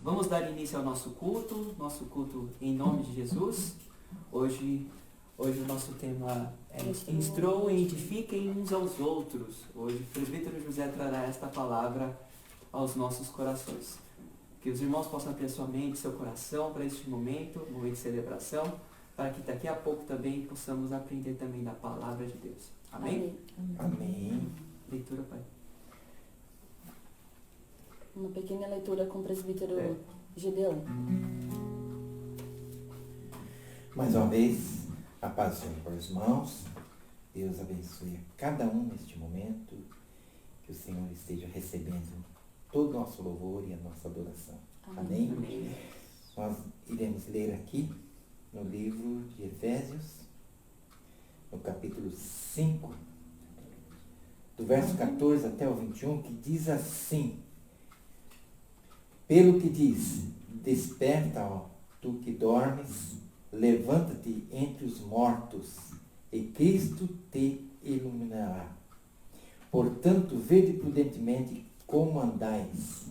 Vamos dar início ao nosso culto em nome de Jesus. Hoje o nosso tema é Instruam e edifiquem uns aos outros. Hoje o presbítero José trará esta palavra aos nossos corações. Que os irmãos possam ter sua mente, seu coração para este momento de celebração, para que daqui a pouco também possamos aprender também da palavra de Deus. Amém? Amém. Leitura, Pai. Uma pequena leitura com o presbítero Gedeon. Mais uma vez, a paz do Senhor para os irmãos. Deus abençoe a cada um neste momento. Que o Senhor esteja recebendo todo o nosso louvor e a nossa adoração. Amém? Amém. Nós iremos ler aqui no livro de Efésios, no capítulo 5, do verso 14 até o 21, que diz assim: Pelo que diz, desperta, ó, tu que dormes, levanta-te entre os mortos, e Cristo te iluminará. Portanto, vede prudentemente como andais,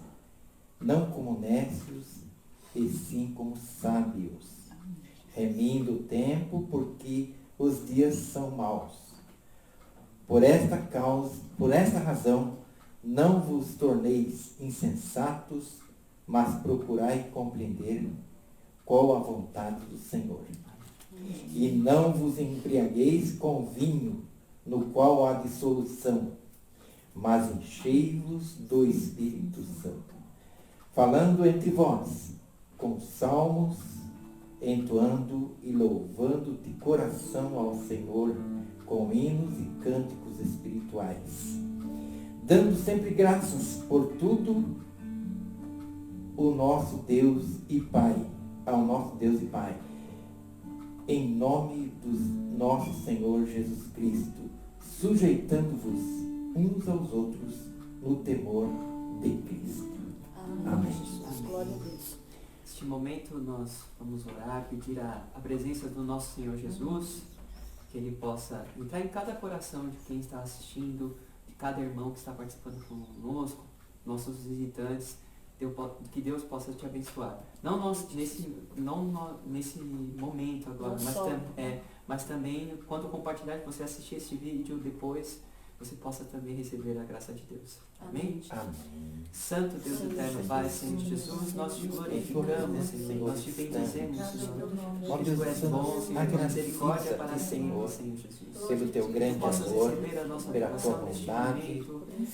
não como necios, e sim como sábios, remindo o tempo, porque os dias são maus. Por esta razão, não vos torneis insensatos, mas procurai compreender qual a vontade do Senhor. E não vos embriagueis com vinho, no qual há dissolução, mas enchei-vos do Espírito Santo, falando entre vós com salmos, entoando e louvando de coração ao Senhor com hinos e cânticos espirituais, dando sempre graças por tudo ao nosso Deus e Pai, em nome do nosso Senhor Jesus Cristo, sujeitando-vos uns aos outros no temor de Cristo. Amém. Glória a Deus. Neste momento nós vamos orar, pedir a presença do nosso Senhor Jesus, que Ele possa entrar em cada coração de quem está assistindo, de cada irmão que está participando conosco, nossos visitantes, que Deus possa te abençoar. Nesse momento agora, mas também quando compartilhar, que você assistir esse vídeo depois, você possa também receber a graça de Deus. Amém? Amém. Santo Deus eterno, Pai, Senhor Jesus, nós te glorificamos, Senhor, nós te bendizemos, Senhor. Porque Tu és bom, Senhor, tua misericórdia para sempre, Senhor Jesus. Pelo teu grande amor, pela tua bondade,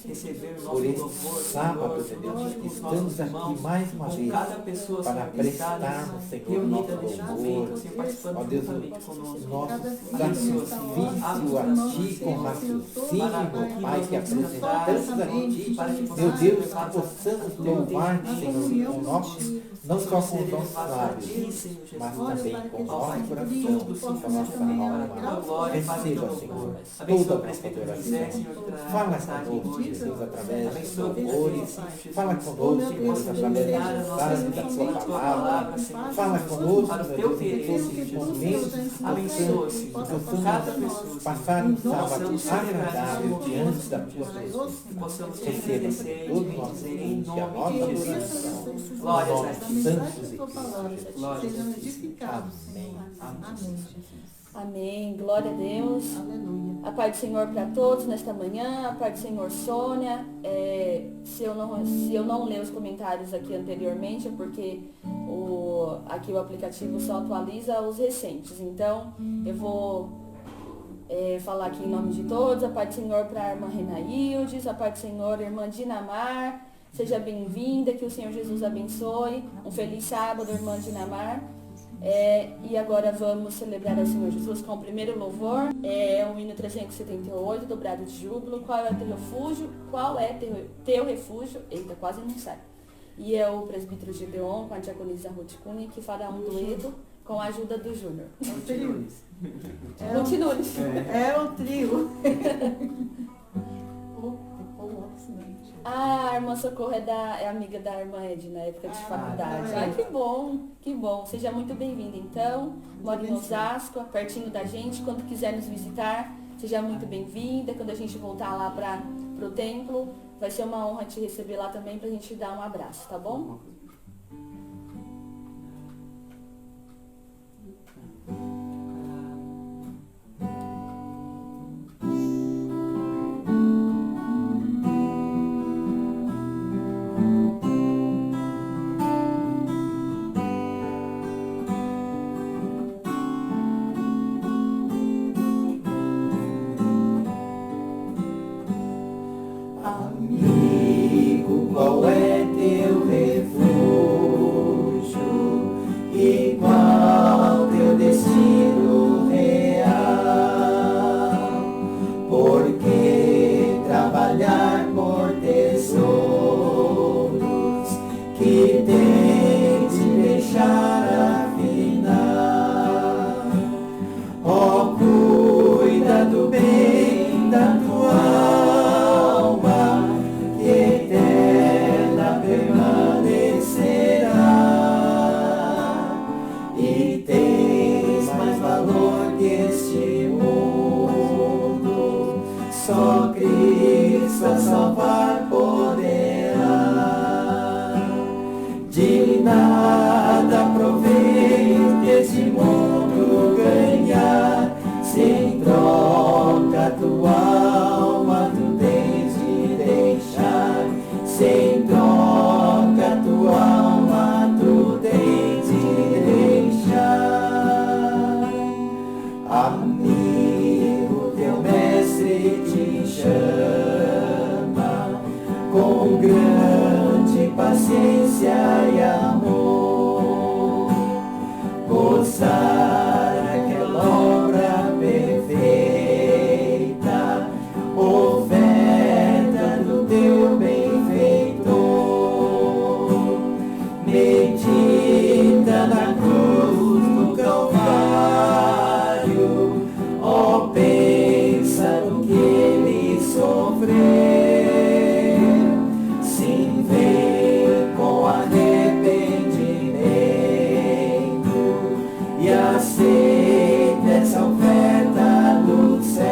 receber o por nosso esse louvor, sábado, Senhor, Deus, junto com os estamos nossos aqui irmãos, mais uma com vez cada pessoa, para Senhor, que está prestarmos, Senhor, reunida nosso neste louvor, momento, Senhor, participando ó Deus, juntamente conosco. nosso Abençoa, sacrifício a Ti com raciocínio, Pai, que apresentamos a Ti, meu Deus, que possamos louvar, Senhor, com nossos, não só com os nossos lábios, mas também com o nosso coração, com a nossa alma. Receba, Senhor, toda a nossa adoração. Fala conosco, Jesus, através dos louvores. Fala conosco, Deus, através da mensagem da Sua palavra. Fala conosco, meu Deus, em todos os momentos que possamos passar um sábado agradável diante da Tua presença. Receba, Senhor, todo o nosso culto e a nossa adoração. Glória a Nossos Deus. santos e queridos. Glória a Deus. Amém. Amém. Glória a Deus. Aleluia. A paz do Senhor para todos nesta manhã. A paz do Senhor, Sônia. Se eu não ler os comentários aqui anteriormente, é porque aqui o aplicativo só atualiza os recentes. Então, eu vou falar aqui em nome de todos. A paz do Senhor para a irmã Renaildes. A paz do Senhor, irmã Dinamar. Seja bem-vinda, que o Senhor Jesus abençoe. Um feliz sábado, irmã Dinamar. E agora vamos celebrar ao Senhor Jesus com o primeiro louvor. É o hino 378, dobrado de júbilo. Qual é teu refúgio? Qual é teu refúgio? Eita, quase não sai. E é o presbítero Gedeon com a diaconisa Ruth Cunha, que fará um dueto com a ajuda do Júnior. Continue. Continue. É o trio. A irmã Socorro é amiga da irmã Ed na época de faculdade. tá. Ai, que bom, que bom. Seja muito bem-vinda, então. Mora em Osasco, pertinho da gente. Quando quiser nos visitar, seja muito bem-vinda. Quando a gente voltar lá para o templo, vai ser uma honra te receber lá também, pra gente dar um abraço, tá bom? Cristo a salvar poderá. De nada provém desse mundo ganhar, sem troca tua alma tu tens de deixar, sem troca tua alma tu tens de deixar. Amigo, teu mestre te chama com grande paciência e amor, gozar aquela obra perfeita, oferta do teu benfeitor. Medita na cruz do Calvário, ó, pensa no que ele sofreu, sim, vem com arrependimento e aceita essa oferta dos céus.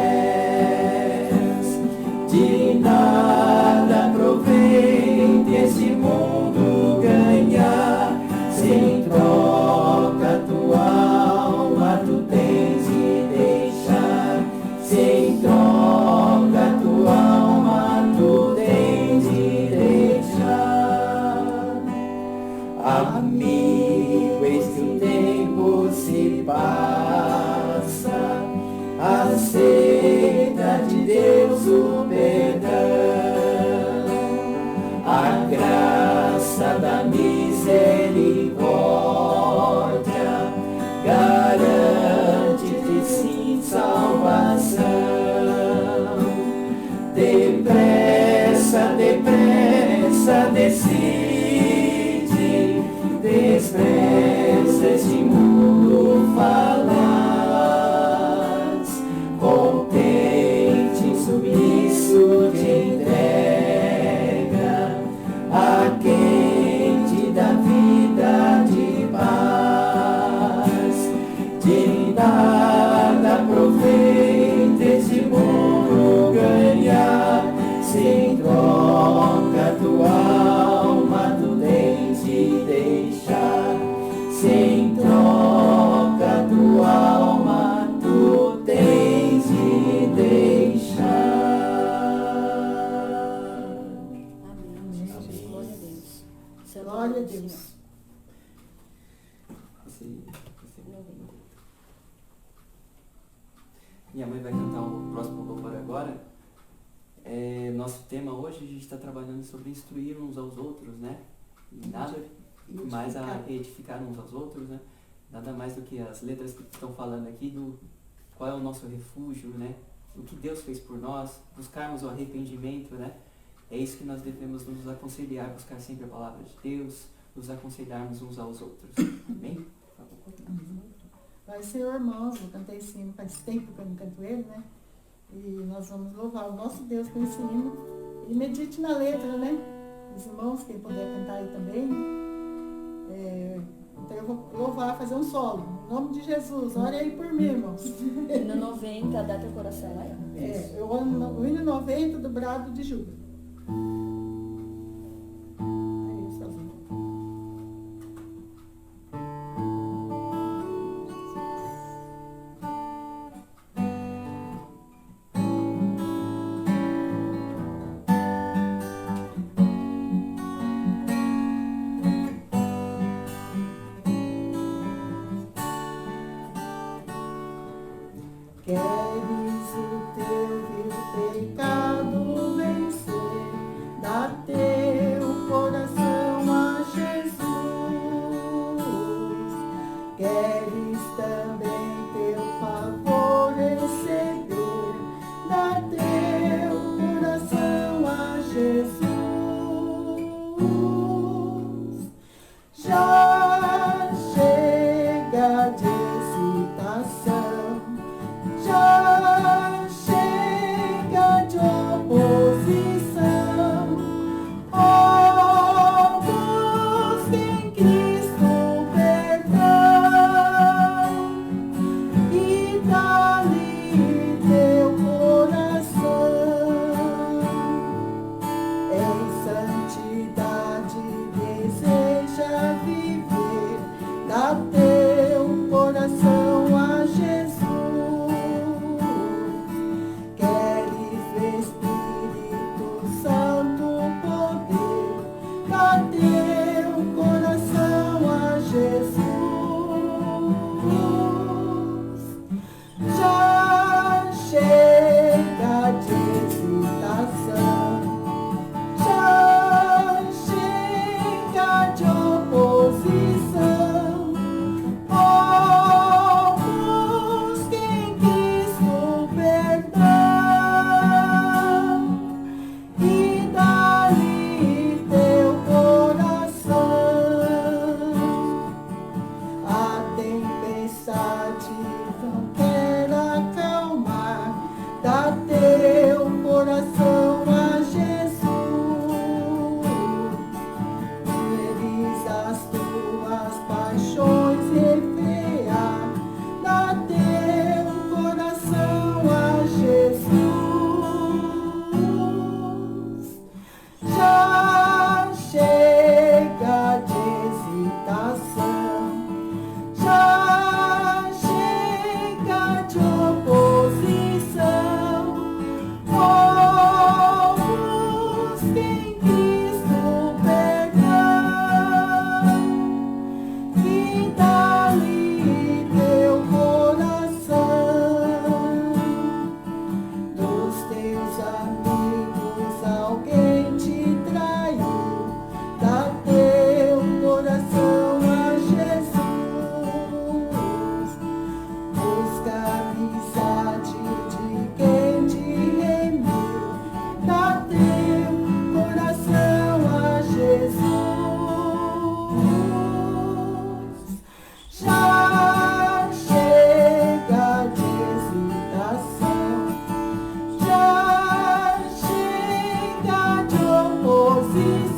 De nada provém desse mundo ganhar, sem troca tua alma tu tens de deixar, sem troca tua alma tu tens de deixar. Amigo, eis que o tempo se passa, aceita de Deus o perdão, a graça da misericórdia garante-te sim salvação. Depressa, depressa, decide, despreza este mundo falaz, contente, submisso te entrega a quem te dá vida de paz. De nada provém desse mundo ganhar, sem troca tua alma tu tens de deixar, sem troca tua alma tu tens de deixar. Amém, Jesus. Glória a Deus. Seu Glória a nome, Deus. Senhor. Minha mãe vai cantar o próximo louvor agora. Nosso tema hoje, a gente está trabalhando sobre instruir uns aos outros, né? E nada mais a edificar uns aos outros, né? Nada mais do que as letras que estão falando aqui do qual é o nosso refúgio, né? O que Deus fez por nós, buscarmos o arrependimento, né? É isso que nós devemos nos aconselhar, buscar sempre a palavra de Deus, nos aconselharmos uns aos outros. Amém? Pai, Senhor, irmãos, eu cantei esse hino faz tempo que eu não canto ele, né? E nós vamos louvar o nosso Deus com esse hino. E medite na letra, né? Os irmãos, quem puder cantar aí também. Então eu vou louvar, fazer um solo. Em nome de Jesus, ore aí por mim, irmãos. No 90, dá teu coração aí. Eu ando no hino 90 do Brado de Juba. Aí, sozinho. Queres o teu vil pecado vencer,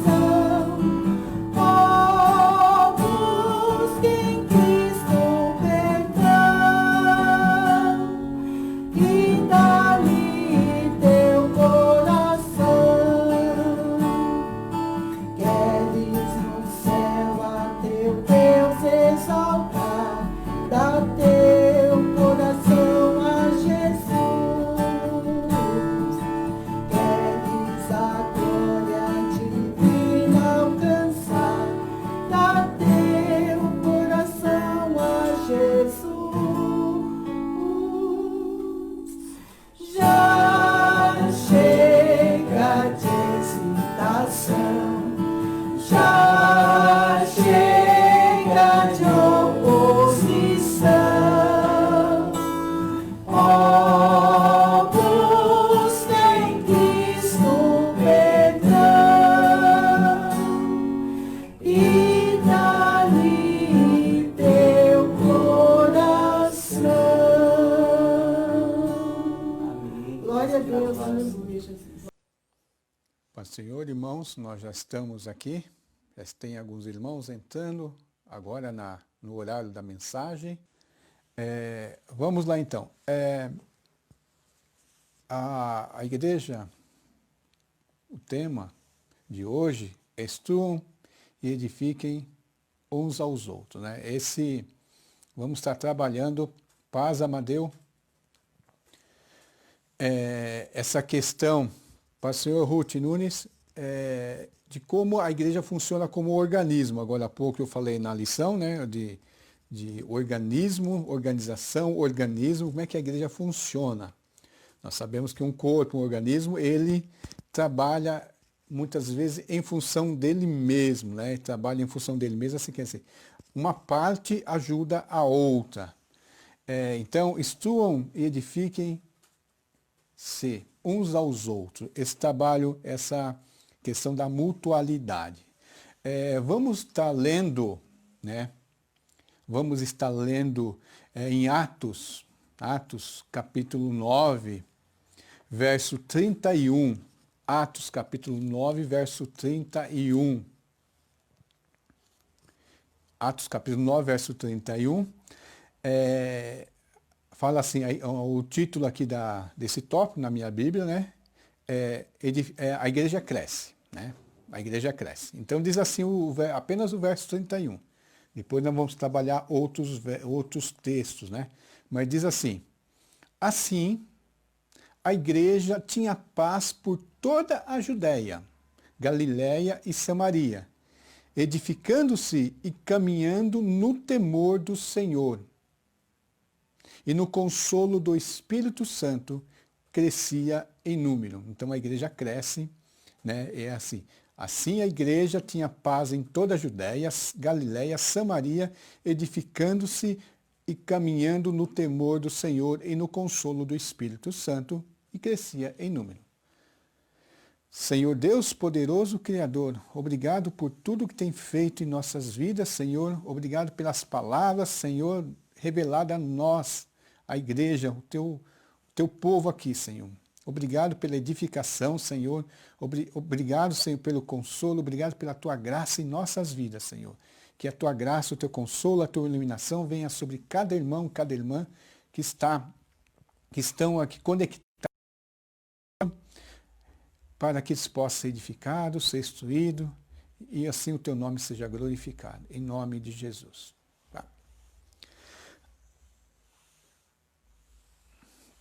são. Oh, busque em Cristo perdão e dá-lhe teu coração. Queres no céu a teu Deus exaltar, dá teu coração a Jesus. Queres a glória divina alcançar, dá teu coração a Jesus. Já chega de hesitação, já chega de oposição. Oh, busca em Cristo perdão e dá-lhe teu coração. Amém. Glória a Deus, aleluia, Jesus. Pai Senhor, irmãos, nós já estamos aqui, já tem alguns irmãos entrando agora no horário da mensagem. Vamos lá então. A igreja, o tema de hoje é instruam e edifiquem uns aos outros, né? Vamos estar trabalhando, Paz Amadeu, essa questão, pastor Ruth Nunes, de como a igreja funciona como organismo. Agora há pouco eu falei na lição, né, de organismo, organização, organismo, como é que a igreja funciona. Nós sabemos que um corpo, um organismo, ele trabalha muitas vezes em função dele mesmo, né? Trabalha em função dele mesmo, assim quer dizer, uma parte ajuda a outra. Então, instruam e edifiquem-se uns aos outros. Esse trabalho, essa questão da mutualidade. Vamos estar lendo, né? Vamos estar lendo em Atos capítulo 9, verso 31. Atos capítulo 9, verso 31. Atos capítulo 9, verso 31. Fala assim, o título aqui desse tópico na minha Bíblia, né? A igreja cresce, né? A igreja cresce. Então diz assim apenas o verso 31. Depois nós vamos trabalhar outros textos, né? Mas diz assim: assim, a igreja tinha paz por toda a Judéia, Galiléia e Samaria, edificando-se e caminhando no temor do Senhor. E no consolo do Espírito Santo crescia em número. Então a igreja cresce, né? É assim. Assim a igreja tinha paz em toda a Judéia, Galiléia, Samaria, edificando-se e caminhando no temor do Senhor e no consolo do Espírito Santo, e crescia em número. Senhor Deus poderoso Criador, obrigado por tudo que tem feito em nossas vidas, Senhor. Obrigado pelas palavras, Senhor, reveladas a nós, a igreja, o teu povo aqui, Senhor. Obrigado pela edificação, Senhor. Obrigado, Senhor, pelo consolo. Obrigado pela tua graça em nossas vidas, Senhor. Que a tua graça, o teu consolo, a tua iluminação venha sobre cada irmão, cada irmã que estão aqui conectados, para que eles possam ser edificados, ser instruídos, e assim o teu nome seja glorificado. Em nome de Jesus. Tá.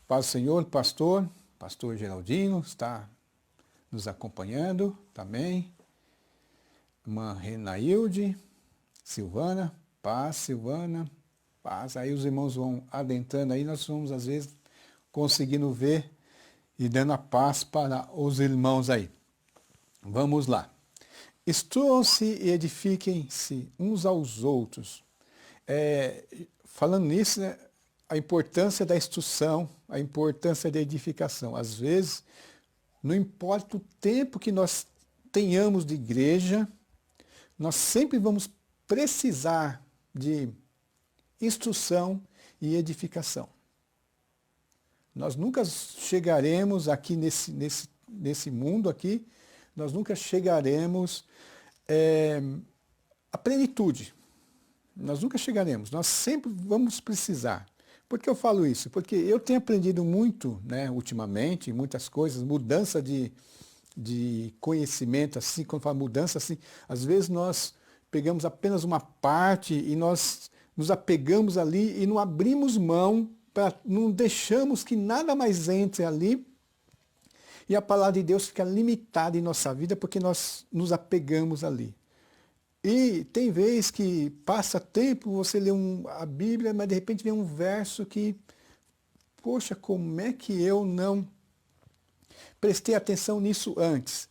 Paz do Senhor, pastor Geraldino está nos acompanhando também. Irmã Renailde, Silvana, paz, Silvana, paz. Aí os irmãos vão adentrando aí, nós vamos às vezes conseguindo ver e dando a paz para os irmãos aí. Vamos lá. Instruam-se e edifiquem-se uns aos outros. Falando nisso, né, a importância da instrução, a importância da edificação. Às vezes, não importa o tempo que nós tenhamos de igreja, nós sempre vamos precisar de instrução e edificação. Nós nunca chegaremos aqui nesse mundo aqui nós nunca chegaremos à plenitude. Nós nunca chegaremos, nós sempre vamos precisar. Por que eu falo isso? Porque eu tenho aprendido muito, né, ultimamente, muitas coisas, mudança de conhecimento, assim, quando falo mudança, assim, às vezes nós pegamos apenas uma parte e nós nos apegamos ali e não abrimos mão, não deixamos que nada mais entre ali, e a palavra de Deus fica limitada em nossa vida porque nós nos apegamos ali. E tem vezes que passa tempo, você lê a Bíblia, mas de repente vem um verso que, poxa, como é que eu não prestei atenção nisso antes?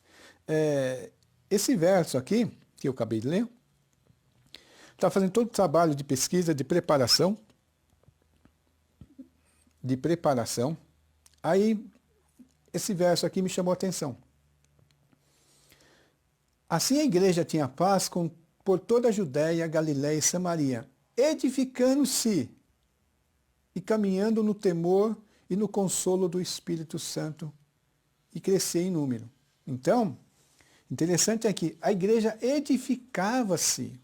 Esse verso aqui, que eu acabei de ler, está fazendo todo o trabalho de pesquisa, de preparação. Aí, esse verso aqui me chamou a atenção. Assim a igreja tinha paz por toda a Judéia, Galiléia e Samaria, edificando-se e caminhando no temor e no consolo do Espírito Santo, e crescia em número. Então, interessante é que a igreja edificava-se.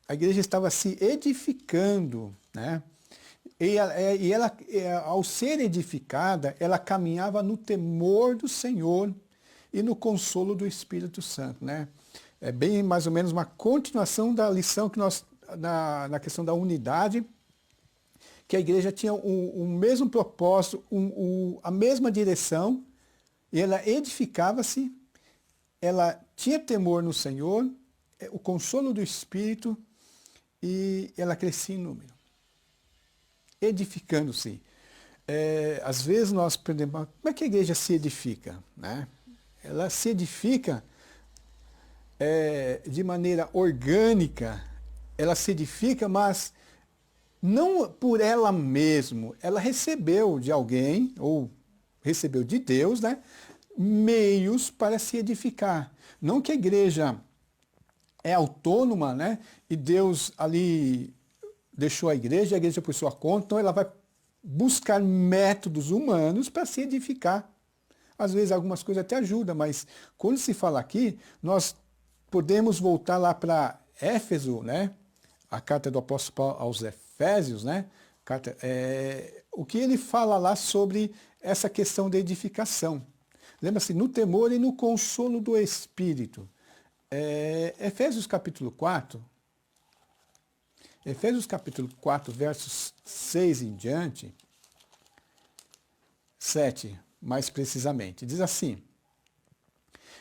A igreja estava se edificando, né? E ela, ao ser edificada, ela caminhava no temor do Senhor e no consolo do Espírito Santo, né? É bem mais ou menos uma continuação da lição que nós, na questão da unidade, que a igreja tinha o mesmo propósito, a mesma direção, e ela edificava-se, ela tinha temor no Senhor, o consolo do Espírito, e ela crescia em número. Edificando-se. Às vezes nós aprendemos, como é que a igreja se edifica, né? Ela se edifica de maneira orgânica, ela se edifica, mas não por ela mesma. Ela recebeu de alguém, ou recebeu de Deus, né, meios para se edificar. Não que a igreja é autônoma, né, e Deus ali deixou a igreja por sua conta, então ela vai buscar métodos humanos para se edificar. Às vezes algumas coisas até ajudam, mas quando se fala aqui, nós podemos voltar lá para Éfeso, né? A carta do apóstolo Paulo aos Efésios, né? O que ele fala lá sobre essa questão da edificação. Lembra-se, no temor e no consolo do Espírito. Efésios capítulo 4, versos 6 em diante, 7 mais precisamente, diz assim: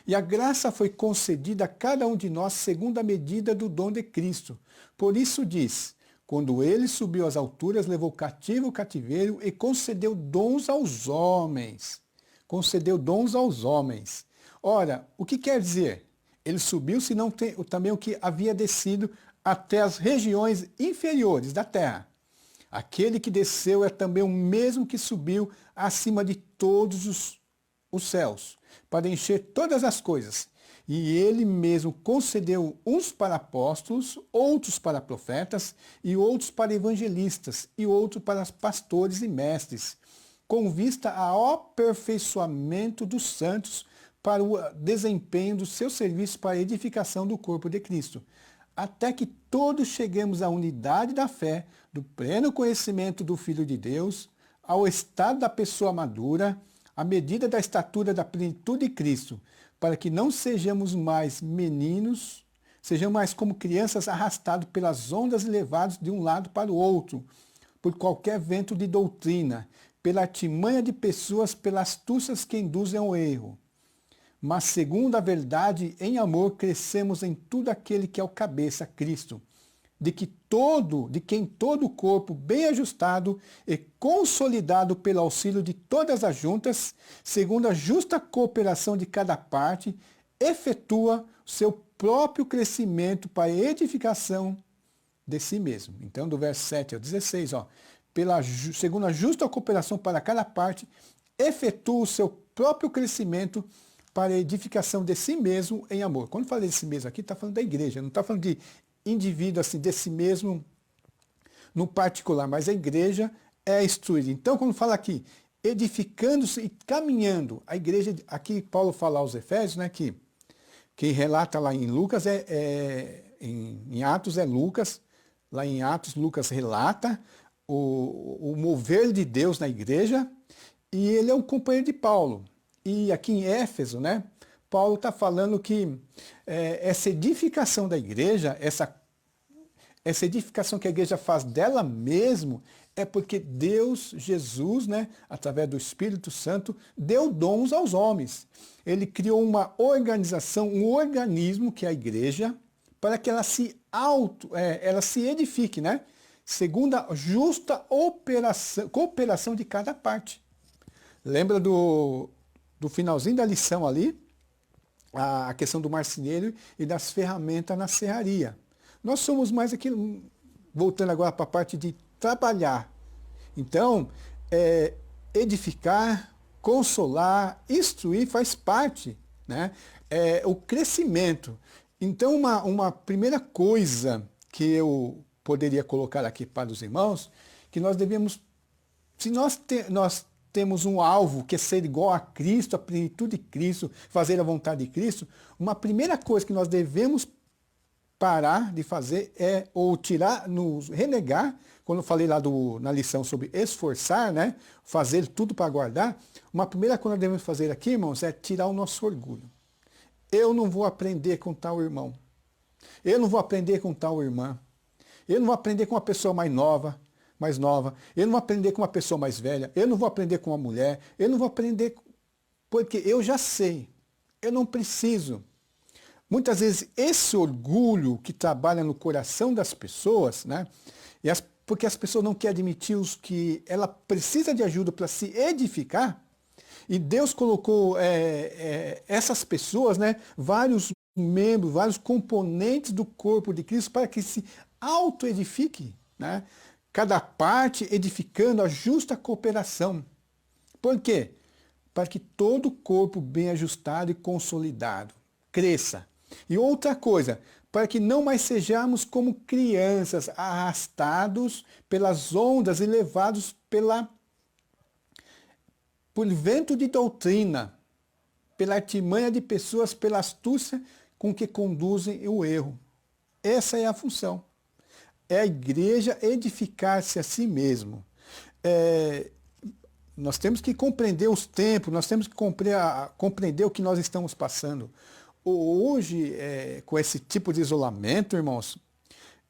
e a graça foi concedida a cada um de nós segundo a medida do dom de Cristo. Por isso diz, quando ele subiu às alturas, levou cativo o cativeiro e concedeu dons aos homens. Concedeu dons aos homens. Ora, o que quer dizer? Ele subiu, senão também o que havia descido até as regiões inferiores da terra. Aquele que desceu é também o mesmo que subiu acima de todos os céus, para encher todas as coisas. E ele mesmo concedeu uns para apóstolos, outros para profetas, e outros para evangelistas, e outros para pastores e mestres, com vista ao aperfeiçoamento dos santos, para o desempenho do seu serviço para a edificação do corpo de Cristo, até que todos cheguemos à unidade da fé, do pleno conhecimento do Filho de Deus, ao estado da pessoa madura, à medida da estatura da plenitude de Cristo, para que não sejamos mais meninos, sejamos mais como crianças arrastados pelas ondas e levados de um lado para o outro, por qualquer vento de doutrina, pela artimanha de pessoas, pelas astúcias que induzem ao erro. Mas segundo a verdade, em amor, crescemos em tudo aquele que é o cabeça, Cristo, de quem todo o corpo, bem ajustado e consolidado pelo auxílio de todas as juntas, segundo a justa cooperação de cada parte, efetua o seu próprio crescimento para a edificação de si mesmo. Então, do verso 7 ao 16, segundo a justa cooperação para cada parte, efetua o seu próprio crescimento para a edificação de si mesmo em amor. Quando fala de si mesmo aqui, está falando da igreja, não está falando de indivíduo assim, de si mesmo no particular, mas a igreja é instruída. Então, quando fala aqui, edificando-se e caminhando. A igreja, aqui Paulo fala aos Efésios, né, que relata lá em Lucas, em Atos é Lucas, lá em Atos Lucas relata o mover de Deus na igreja, e ele é um companheiro de Paulo. E aqui em Éfeso, né, Paulo está falando que essa edificação da igreja, essa edificação que a igreja faz dela mesmo, é porque Deus, Jesus, né, através do Espírito Santo, deu dons aos homens. Ele criou uma organização, um organismo, que é a igreja, para que ela se edifique, né, segundo a justa cooperação de cada parte. Lembra do finalzinho da lição ali? A questão do marceneiro e das ferramentas na serraria. Nós somos mais aquilo, voltando agora para a parte de trabalhar. Então, edificar, consolar, instruir faz parte, né? O crescimento. Então, uma primeira coisa que eu poderia colocar aqui para os irmãos, que nós devemos, se nós temos um alvo que é ser igual a Cristo, a plenitude de Cristo, fazer a vontade de Cristo, uma primeira coisa que nós devemos parar de fazer ou tirar, nos renegar, quando eu falei lá na lição sobre esforçar, né, fazer tudo para guardar, uma primeira coisa que nós devemos fazer aqui, irmãos, é tirar o nosso orgulho. Eu não vou aprender com tal irmão. Eu não vou aprender com tal irmã. Eu não vou aprender com uma pessoa mais nova. Eu não vou aprender com uma pessoa mais velha. Eu não vou aprender com uma mulher. Eu não vou aprender porque eu já sei. Eu não preciso. Muitas vezes esse orgulho que trabalha no coração das pessoas, né? Porque as pessoas não querem admitir que ela precisa de ajuda para se edificar. E Deus colocou essas pessoas, né, vários membros, vários componentes do corpo de Cristo para que se auto-edifique, né? Cada parte edificando a justa cooperação. Por quê? Para que todo o corpo bem ajustado e consolidado cresça. E outra coisa, para que não mais sejamos como crianças arrastados pelas ondas e levados por vento de doutrina, pela artimanha de pessoas, pela astúcia com que conduzem o erro. Essa é a função. É a igreja edificar-se a si mesmo. Nós temos que compreender os tempos, nós temos que compreender o que nós estamos passando. Hoje, com esse tipo de isolamento, irmãos,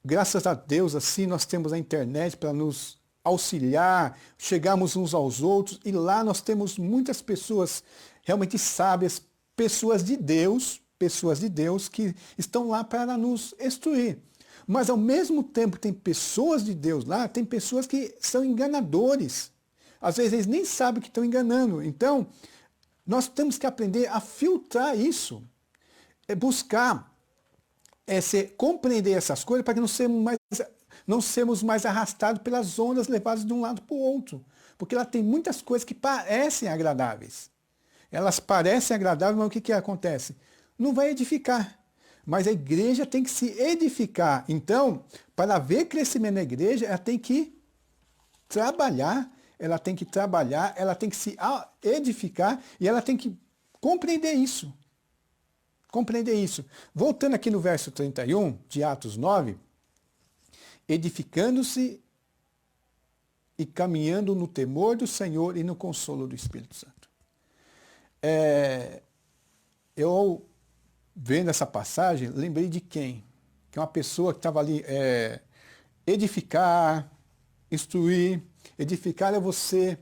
graças a Deus, assim, nós temos a internet para nos auxiliar, chegarmos uns aos outros, e lá nós temos muitas pessoas realmente sábias, pessoas de Deus que estão lá para nos instruir. Mas ao mesmo tempo tem pessoas de Deus lá, tem pessoas que são enganadores. Às vezes eles nem sabem que estão enganando. Então, nós temos que aprender a filtrar isso. Buscar, compreender essas coisas para que não sermos mais arrastados pelas ondas levadas de um lado para o outro. Porque lá tem muitas coisas que parecem agradáveis. Elas parecem agradáveis, mas o que acontece? Não vai edificar. Mas a igreja tem que se edificar. Então, para haver crescimento na igreja, ela tem que trabalhar, ela tem que se edificar e ela tem que compreender isso. Voltando aqui no verso 31 de Atos 9, edificando-se e caminhando no temor do Senhor e no consolo do Espírito Santo. Eu, vendo essa passagem, lembrei de quem? Que é uma pessoa que estava ali, edificar, instruir. Edificar é você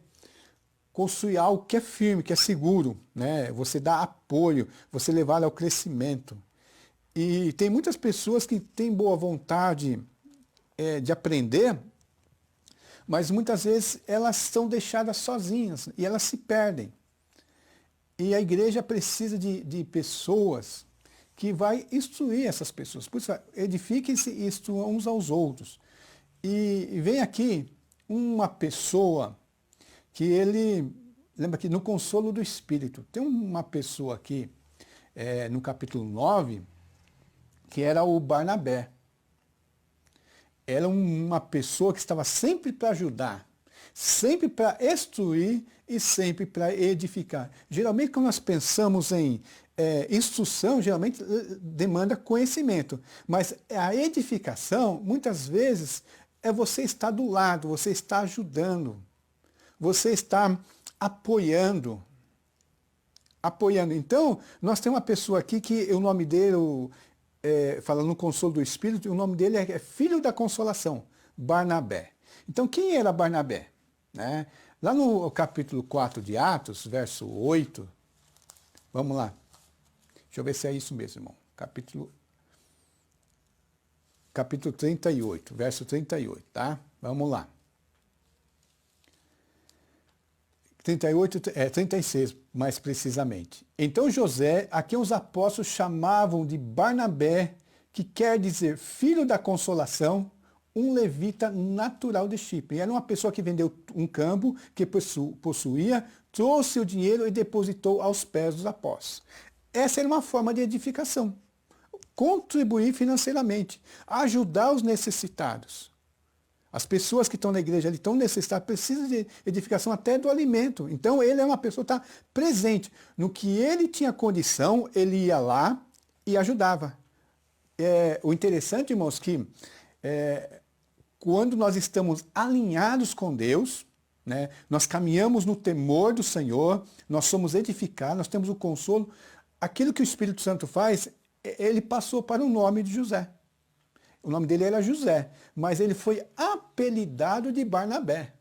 construir algo que é firme, que é seguro, né? Você dá apoio, você levar ao crescimento. E tem muitas pessoas que têm boa vontade de aprender, mas muitas vezes elas são deixadas sozinhas e elas se perdem. E a igreja precisa de pessoas que vai instruir essas pessoas. Por isso, edifiquem-se e instruam uns aos outros. E vem aqui uma pessoa que lembra que no consolo do Espírito, tem uma pessoa aqui, no capítulo 9, que era o Barnabé. Era uma pessoa que estava sempre para ajudar. Sempre para instruir e sempre para edificar. Geralmente, quando nós pensamos em instrução, geralmente demanda conhecimento. Mas a edificação, muitas vezes, é você estar do lado, você está ajudando, você está apoiando. Então, nós temos uma pessoa aqui que o nome dele, falando no consolo do Espírito, o nome dele é Filho da Consolação, Barnabé. Então, quem era Barnabé? Né? Lá no capítulo 4 de Atos, verso 8, vamos lá. Deixa eu ver se é isso mesmo, irmão. Capítulo 38, verso 38, tá? Vamos lá. 36, mais precisamente. Então José, a quem os apóstolos chamavam de Barnabé, que quer dizer filho da consolação, um levita natural de Chipre. Era uma pessoa que vendeu um campo que possuía, trouxe o dinheiro e depositou aos pés dos apóstolos. Essa era uma forma de edificação. Contribuir financeiramente, ajudar os necessitados. As pessoas que estão na igreja ali estão necessitadas, precisam de edificação até do alimento. Então ele é uma pessoa que está presente. No que ele tinha condição, ele ia lá e ajudava. O interessante, irmãos, que quando nós estamos alinhados com Deus, né, nós caminhamos no temor do Senhor, nós somos edificados, nós temos o consolo. Aquilo que o Espírito Santo faz, ele passou para o nome de José. O nome dele era José, mas ele foi apelidado de Barnabé.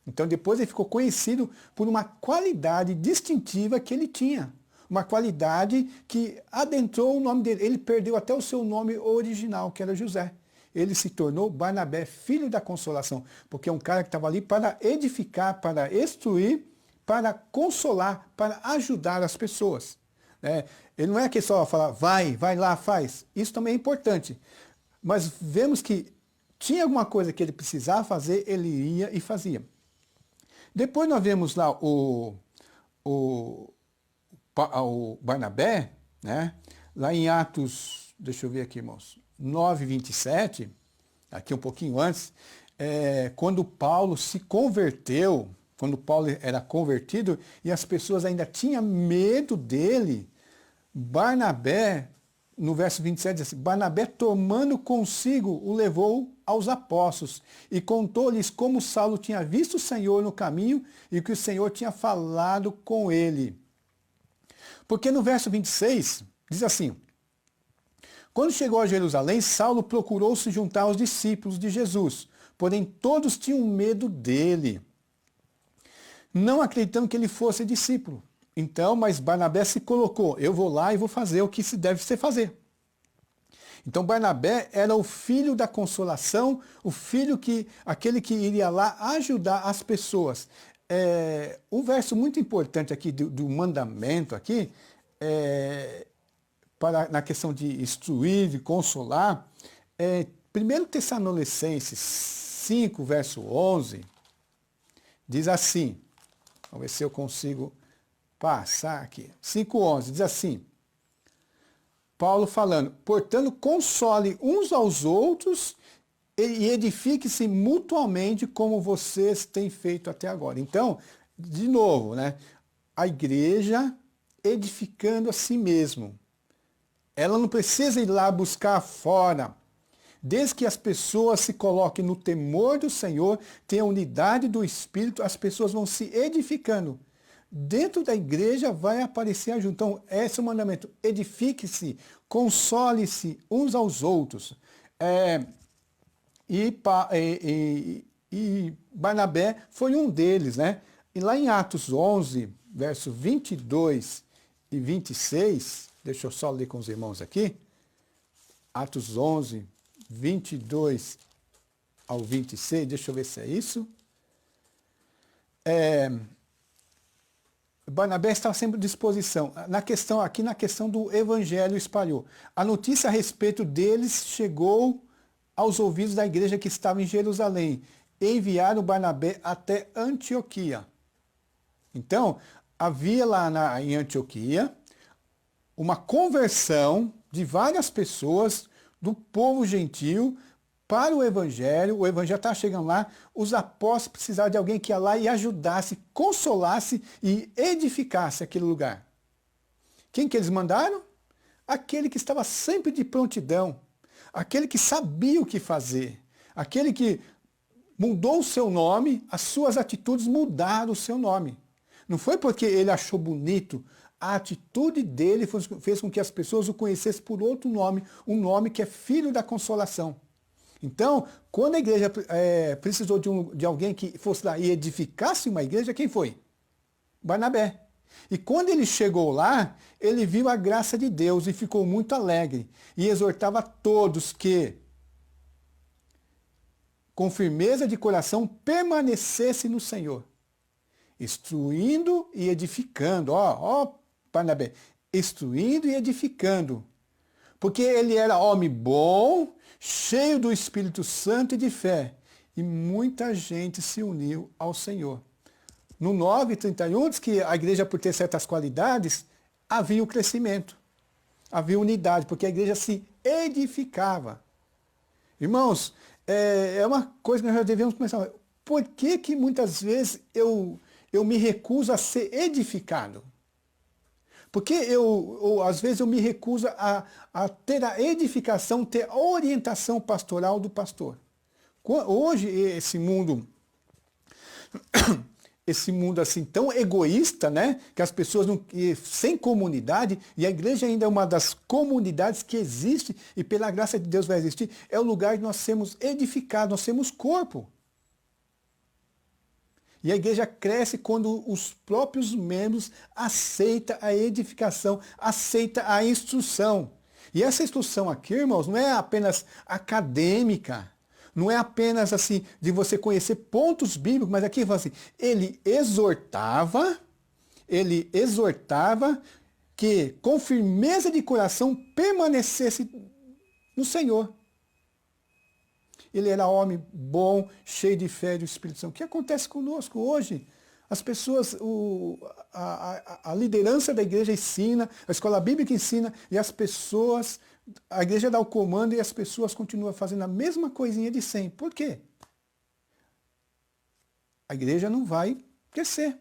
Então depois ele ficou conhecido por uma qualidade distintiva que ele tinha. Uma qualidade que adentrou o nome dele. Ele perdeu até o seu nome original, que era José. Ele se tornou Barnabé, filho da consolação, porque é um cara que estava ali para edificar, para instruir, para consolar, para ajudar as pessoas. Ele não é que só falar, vai lá, faz. Isso também é importante. Mas vemos que tinha alguma coisa que ele precisava fazer, ele ia e fazia. Depois nós vemos lá o Barnabé, né? Lá em Atos, deixa eu ver aqui, irmãos, 9:27, aqui um pouquinho antes, quando Paulo se converteu, quando Paulo era convertido e as pessoas ainda tinham medo dele, Barnabé, no verso 27, diz assim, Barnabé, tomando consigo, o levou aos apóstolos e contou-lhes como Saulo tinha visto o Senhor no caminho e que o Senhor tinha falado com ele. Porque no verso 26, diz assim, quando chegou a Jerusalém, Saulo procurou se juntar aos discípulos de Jesus, porém todos tinham medo dele, não acreditando que ele fosse discípulo. Então, mas Barnabé se colocou, eu vou lá e vou fazer o que se deve ser fazer. Então Barnabé era o filho da consolação, aquele que iria lá ajudar as pessoas. Um verso muito importante aqui do mandamento aqui, na questão de instruir, de consolar, 1 Tessalonicenses 5, verso 11, diz assim, vamos ver se eu consigo passar aqui. 5:11, diz assim, Paulo falando, portanto, console uns aos outros e edifique-se mutuamente como vocês têm feito até agora. Então, de novo, né, a igreja edificando a si mesmo. Ela não precisa ir lá buscar fora. Desde que as pessoas se coloquem no temor do Senhor, tenham unidade do Espírito, as pessoas vão se edificando. Dentro da igreja vai aparecer a junção. Então, esse é o mandamento. Edifique-se, console-se uns aos outros. E Barnabé foi um deles, né? E lá em Atos 11, verso 22 e 26, deixa eu só ler com os irmãos aqui. Atos 11, 22 ao 26, deixa eu ver se é isso. Barnabé estava sempre à disposição. Aqui na questão do evangelho espalhou. A notícia a respeito deles chegou aos ouvidos da igreja que estava em Jerusalém. E enviaram Barnabé até Antioquia. Então, havia lá em Antioquia uma conversão de várias pessoas do povo gentil para o evangelho está chegando lá, os apóstolos precisavam de alguém que ia lá e ajudasse, consolasse e edificasse aquele lugar. Quem que eles mandaram? Aquele que estava sempre de prontidão, aquele que sabia o que fazer, aquele que mudou o seu nome, as suas atitudes mudaram o seu nome. Não foi porque ele achou bonito, a atitude dele fez com que as pessoas o conhecessem por outro nome, um nome que é Filho da Consolação. Então, quando a igreja precisou de alguém que fosse lá e edificasse uma igreja, quem foi? Barnabé. E quando ele chegou lá, ele viu a graça de Deus e ficou muito alegre. E exortava a todos que, com firmeza de coração, permanecesse no Senhor, instruindo e edificando. Ó, Barnabé, instruindo e edificando. Porque ele era homem bom, cheio do Espírito Santo e de fé. E muita gente se uniu ao Senhor. No 9:31 diz que a igreja, por ter certas qualidades, havia o crescimento, havia unidade, porque a igreja se edificava. Irmãos, é uma coisa que nós já devemos começar. Por que muitas vezes eu me recuso a ser edificado? Porque às vezes eu me recuso a ter a edificação, ter a orientação pastoral do pastor. Hoje, esse mundo assim tão egoísta, né? Que as pessoas sem comunidade, e a igreja ainda é uma das comunidades que existe, e pela graça de Deus vai existir, é o lugar que nós sermos edificados, nós sermos corpo. E a igreja cresce quando os próprios membros aceitam a edificação, aceitam a instrução. E essa instrução aqui, irmãos, não é apenas acadêmica, não é apenas assim de você conhecer pontos bíblicos, mas aqui fala assim, ele exortava que com firmeza de coração permanecesse no Senhor. Ele era homem bom, cheio de fé e do Espírito Santo. O que acontece conosco hoje? As pessoas, a liderança da igreja ensina, a escola bíblica ensina, e as pessoas, a igreja dá o comando e as pessoas continuam fazendo a mesma coisinha de sempre. Por quê? A igreja não vai crescer.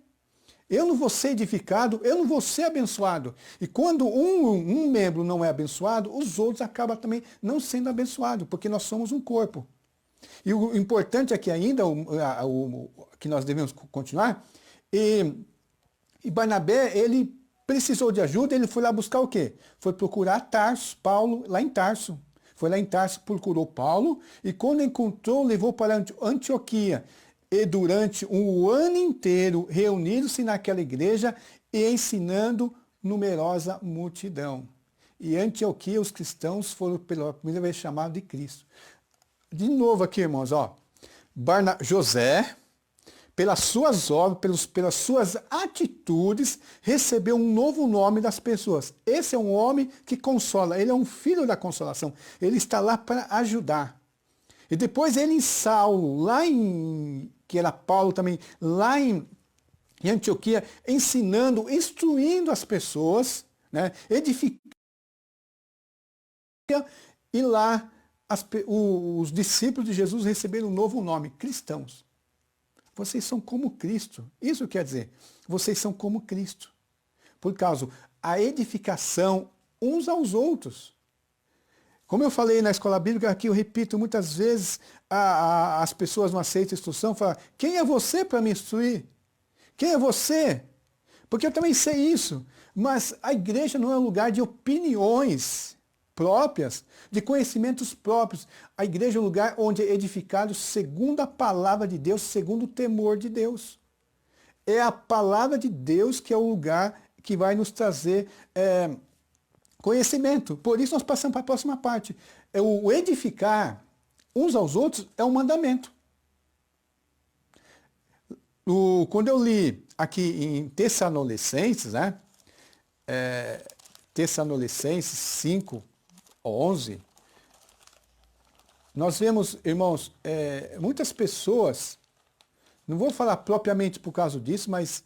Eu não vou ser edificado, eu não vou ser abençoado. E quando um membro não é abençoado, os outros acabam também não sendo abençoados, porque nós somos um corpo. E o importante aqui ainda, que nós devemos continuar, e Barnabé, ele precisou de ajuda, ele foi lá buscar o quê? Foi procurar Tarso, Paulo, lá em Tarso. Foi lá em Tarso, procurou Paulo, e quando encontrou, levou para Antioquia. E durante um ano inteiro, reuniram-se naquela igreja e ensinando numerosa multidão. E em Antioquia, os cristãos foram pela primeira vez chamados de Cristo. De novo aqui, irmãos, ó. José, pelas suas obras, pelas suas atitudes, recebeu um novo nome das pessoas. Esse é um homem que consola, ele é um filho da consolação. Ele está lá para ajudar. E depois ele em Saulo, que era Paulo também, lá em Antioquia, ensinando, instruindo as pessoas, né, edificando, e lá os discípulos de Jesus receberam um novo nome, cristãos. Vocês são como Cristo. Isso quer dizer, vocês são como Cristo. Por causa a edificação uns aos outros. Como eu falei na escola bíblica, aqui eu repito muitas vezes, as pessoas não aceitam instrução, falam, quem é você para me instruir? Quem é você? Porque eu também sei isso, mas a igreja não é um lugar de opiniões próprias, de conhecimentos próprios. A igreja é um lugar onde é edificado segundo a palavra de Deus, segundo o temor de Deus. É a palavra de Deus que é o lugar que vai nos trazer conhecimento. Por isso nós passamos para a próxima parte. O edificar uns aos outros é um mandamento. Quando eu li aqui em Tessalonicenses, né? Tessalonicenses 5, 11, nós vemos, irmãos, muitas pessoas, não vou falar propriamente por causa disso, mas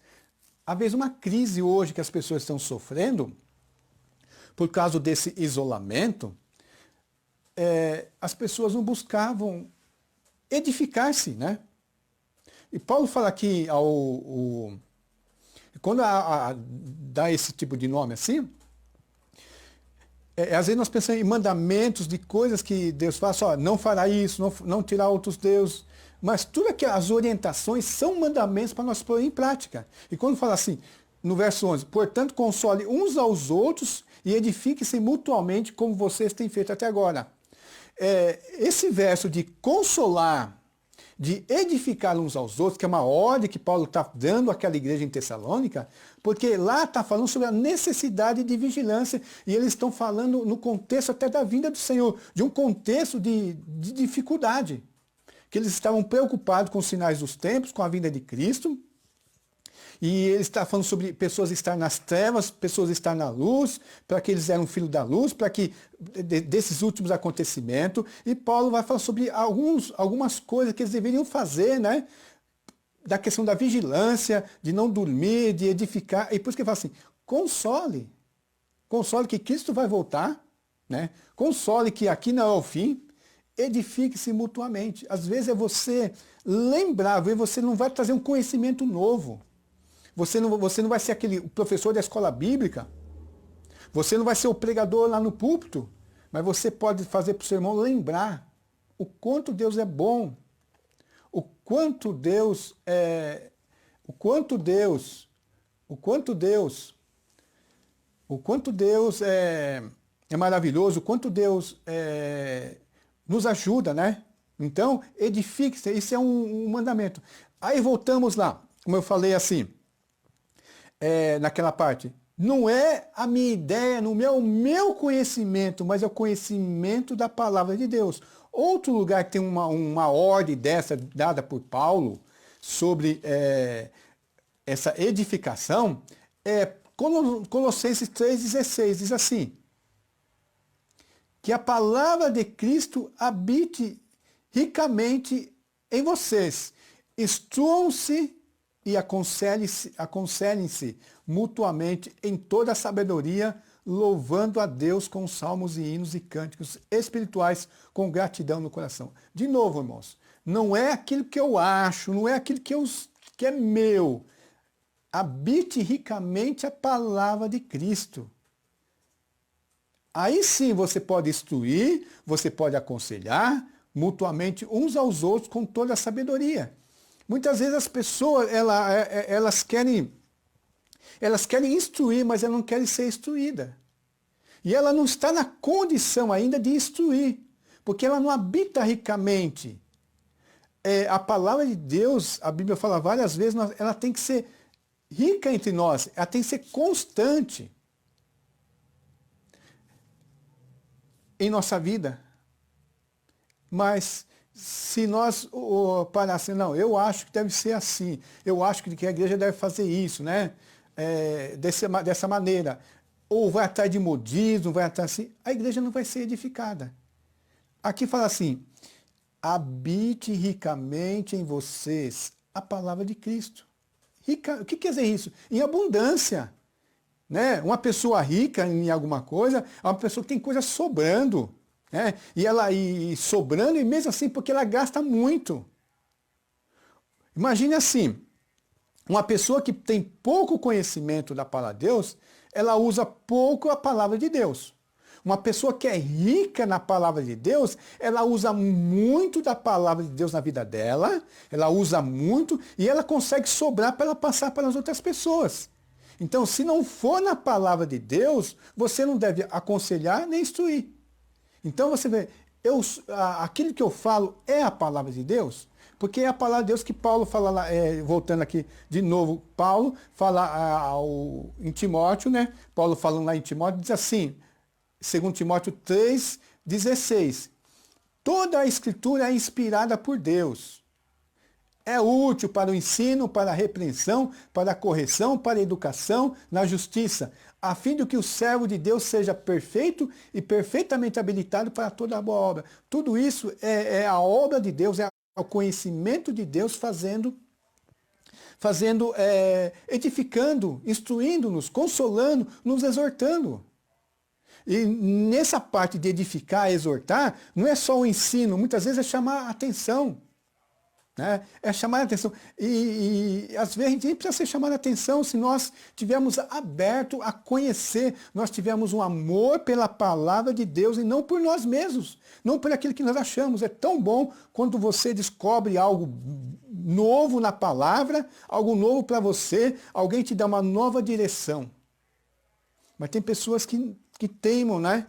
há vezes uma crise hoje que as pessoas estão sofrendo, por causa desse isolamento, as pessoas não buscavam edificar-se, né? E Paulo fala aqui, quando dá esse tipo de nome assim, às vezes nós pensamos em mandamentos de coisas que Deus fala, só não fará isso, não tirar outros deuses, mas tudo as orientações são mandamentos para nós pôr em prática. E quando fala assim, no verso 11, portanto console uns aos outros e edifiquem-se mutuamente como vocês têm feito até agora. Esse verso de consolar, de edificar uns aos outros, que é uma ordem que Paulo está dando àquela igreja em Tessalônica, porque lá está falando sobre a necessidade de vigilância, e eles estão falando no contexto até da vinda do Senhor, de um contexto de dificuldade, que eles estavam preocupados com os sinais dos tempos, com a vinda de Cristo, e ele está falando sobre pessoas estar nas trevas, pessoas estar na luz, para que eles eram filhos da luz, para que desses últimos acontecimentos. E Paulo vai falar sobre algumas coisas que eles deveriam fazer, né? Da questão da vigilância, de não dormir, de edificar. E por isso que ele fala assim, console. Console que Cristo vai voltar, né? Console que aqui não é o fim. Edifique-se mutuamente. Às vezes é você lembrar, você não vai trazer um conhecimento novo. Você não vai ser aquele professor da escola bíblica. Você não vai ser o pregador lá no púlpito. Mas você pode fazer para o seu irmão lembrar o quanto Deus é bom. O quanto Deus é maravilhoso, o quanto Deus nos ajuda, né? Então, edifique-se. Isso é um mandamento. Aí voltamos lá, como eu falei assim, naquela parte, não é a minha ideia, não é o meu conhecimento, mas é o conhecimento da palavra de Deus. Outro lugar que tem uma ordem dessa dada por Paulo sobre essa edificação é Colossenses 3,16, diz assim, que a palavra de Cristo habite ricamente em vocês, instruam-se e aconselhem-se mutuamente em toda a sabedoria, louvando a Deus com salmos e hinos e cânticos espirituais com gratidão no coração. De novo, irmãos, não é aquilo que eu acho, não é aquilo que é meu. Habite ricamente a palavra de Cristo. Aí sim você pode instruir, você pode aconselhar mutuamente uns aos outros com toda a sabedoria. Muitas vezes as pessoas, elas querem instruir, mas elas não querem ser instruídas. E ela não está na condição ainda de instruir, porque ela não habita ricamente. A palavra de Deus, a Bíblia fala várias vezes, ela tem que ser rica entre nós, ela tem que ser constante em nossa vida. Mas se nós parássemos, não, eu acho que deve ser assim, eu acho que a igreja deve fazer isso, né? Dessa maneira, ou vai atrás de modismo, vai atrás assim, a igreja não vai ser edificada. Aqui fala assim, habite ricamente em vocês a palavra de Cristo. O que quer dizer isso? Em abundância. Né? Uma pessoa rica em alguma coisa é uma pessoa que tem coisa sobrando. Né? E sobrando, e mesmo assim, porque ela gasta muito. Imagine assim, uma pessoa que tem pouco conhecimento da palavra de Deus, ela usa pouco a palavra de Deus. Uma pessoa que é rica na palavra de Deus, ela usa muito da palavra de Deus na vida dela, ela usa muito e ela consegue sobrar para ela passar para as outras pessoas. Então, se não for na palavra de Deus, você não deve aconselhar nem instruir. Então você vê, aquilo que eu falo é a palavra de Deus, porque é a palavra de Deus que Paulo fala lá, voltando aqui de novo, Paulo fala em Timóteo, né? Paulo falando lá em Timóteo, diz assim, 2 Timóteo 3,16, toda a escritura é inspirada por Deus. É útil para o ensino, para a repreensão, para a correção, para a educação, na justiça, a fim de que o servo de Deus seja perfeito e perfeitamente habilitado para toda a boa obra. Tudo isso é a obra de Deus, é o conhecimento de Deus edificando, instruindo-nos, consolando, nos exortando. E nessa parte de edificar, exortar, não é só o ensino, muitas vezes é chamar a atenção. Né? É chamar a atenção. E às vezes a gente nem precisa ser chamado a atenção se nós tivermos aberto a conhecer, nós tivermos um amor pela palavra de Deus e não por nós mesmos, não por aquilo que nós achamos. É tão bom quando você descobre algo novo na palavra, algo novo para você, alguém te dá uma nova direção. Mas tem pessoas que teimam, né?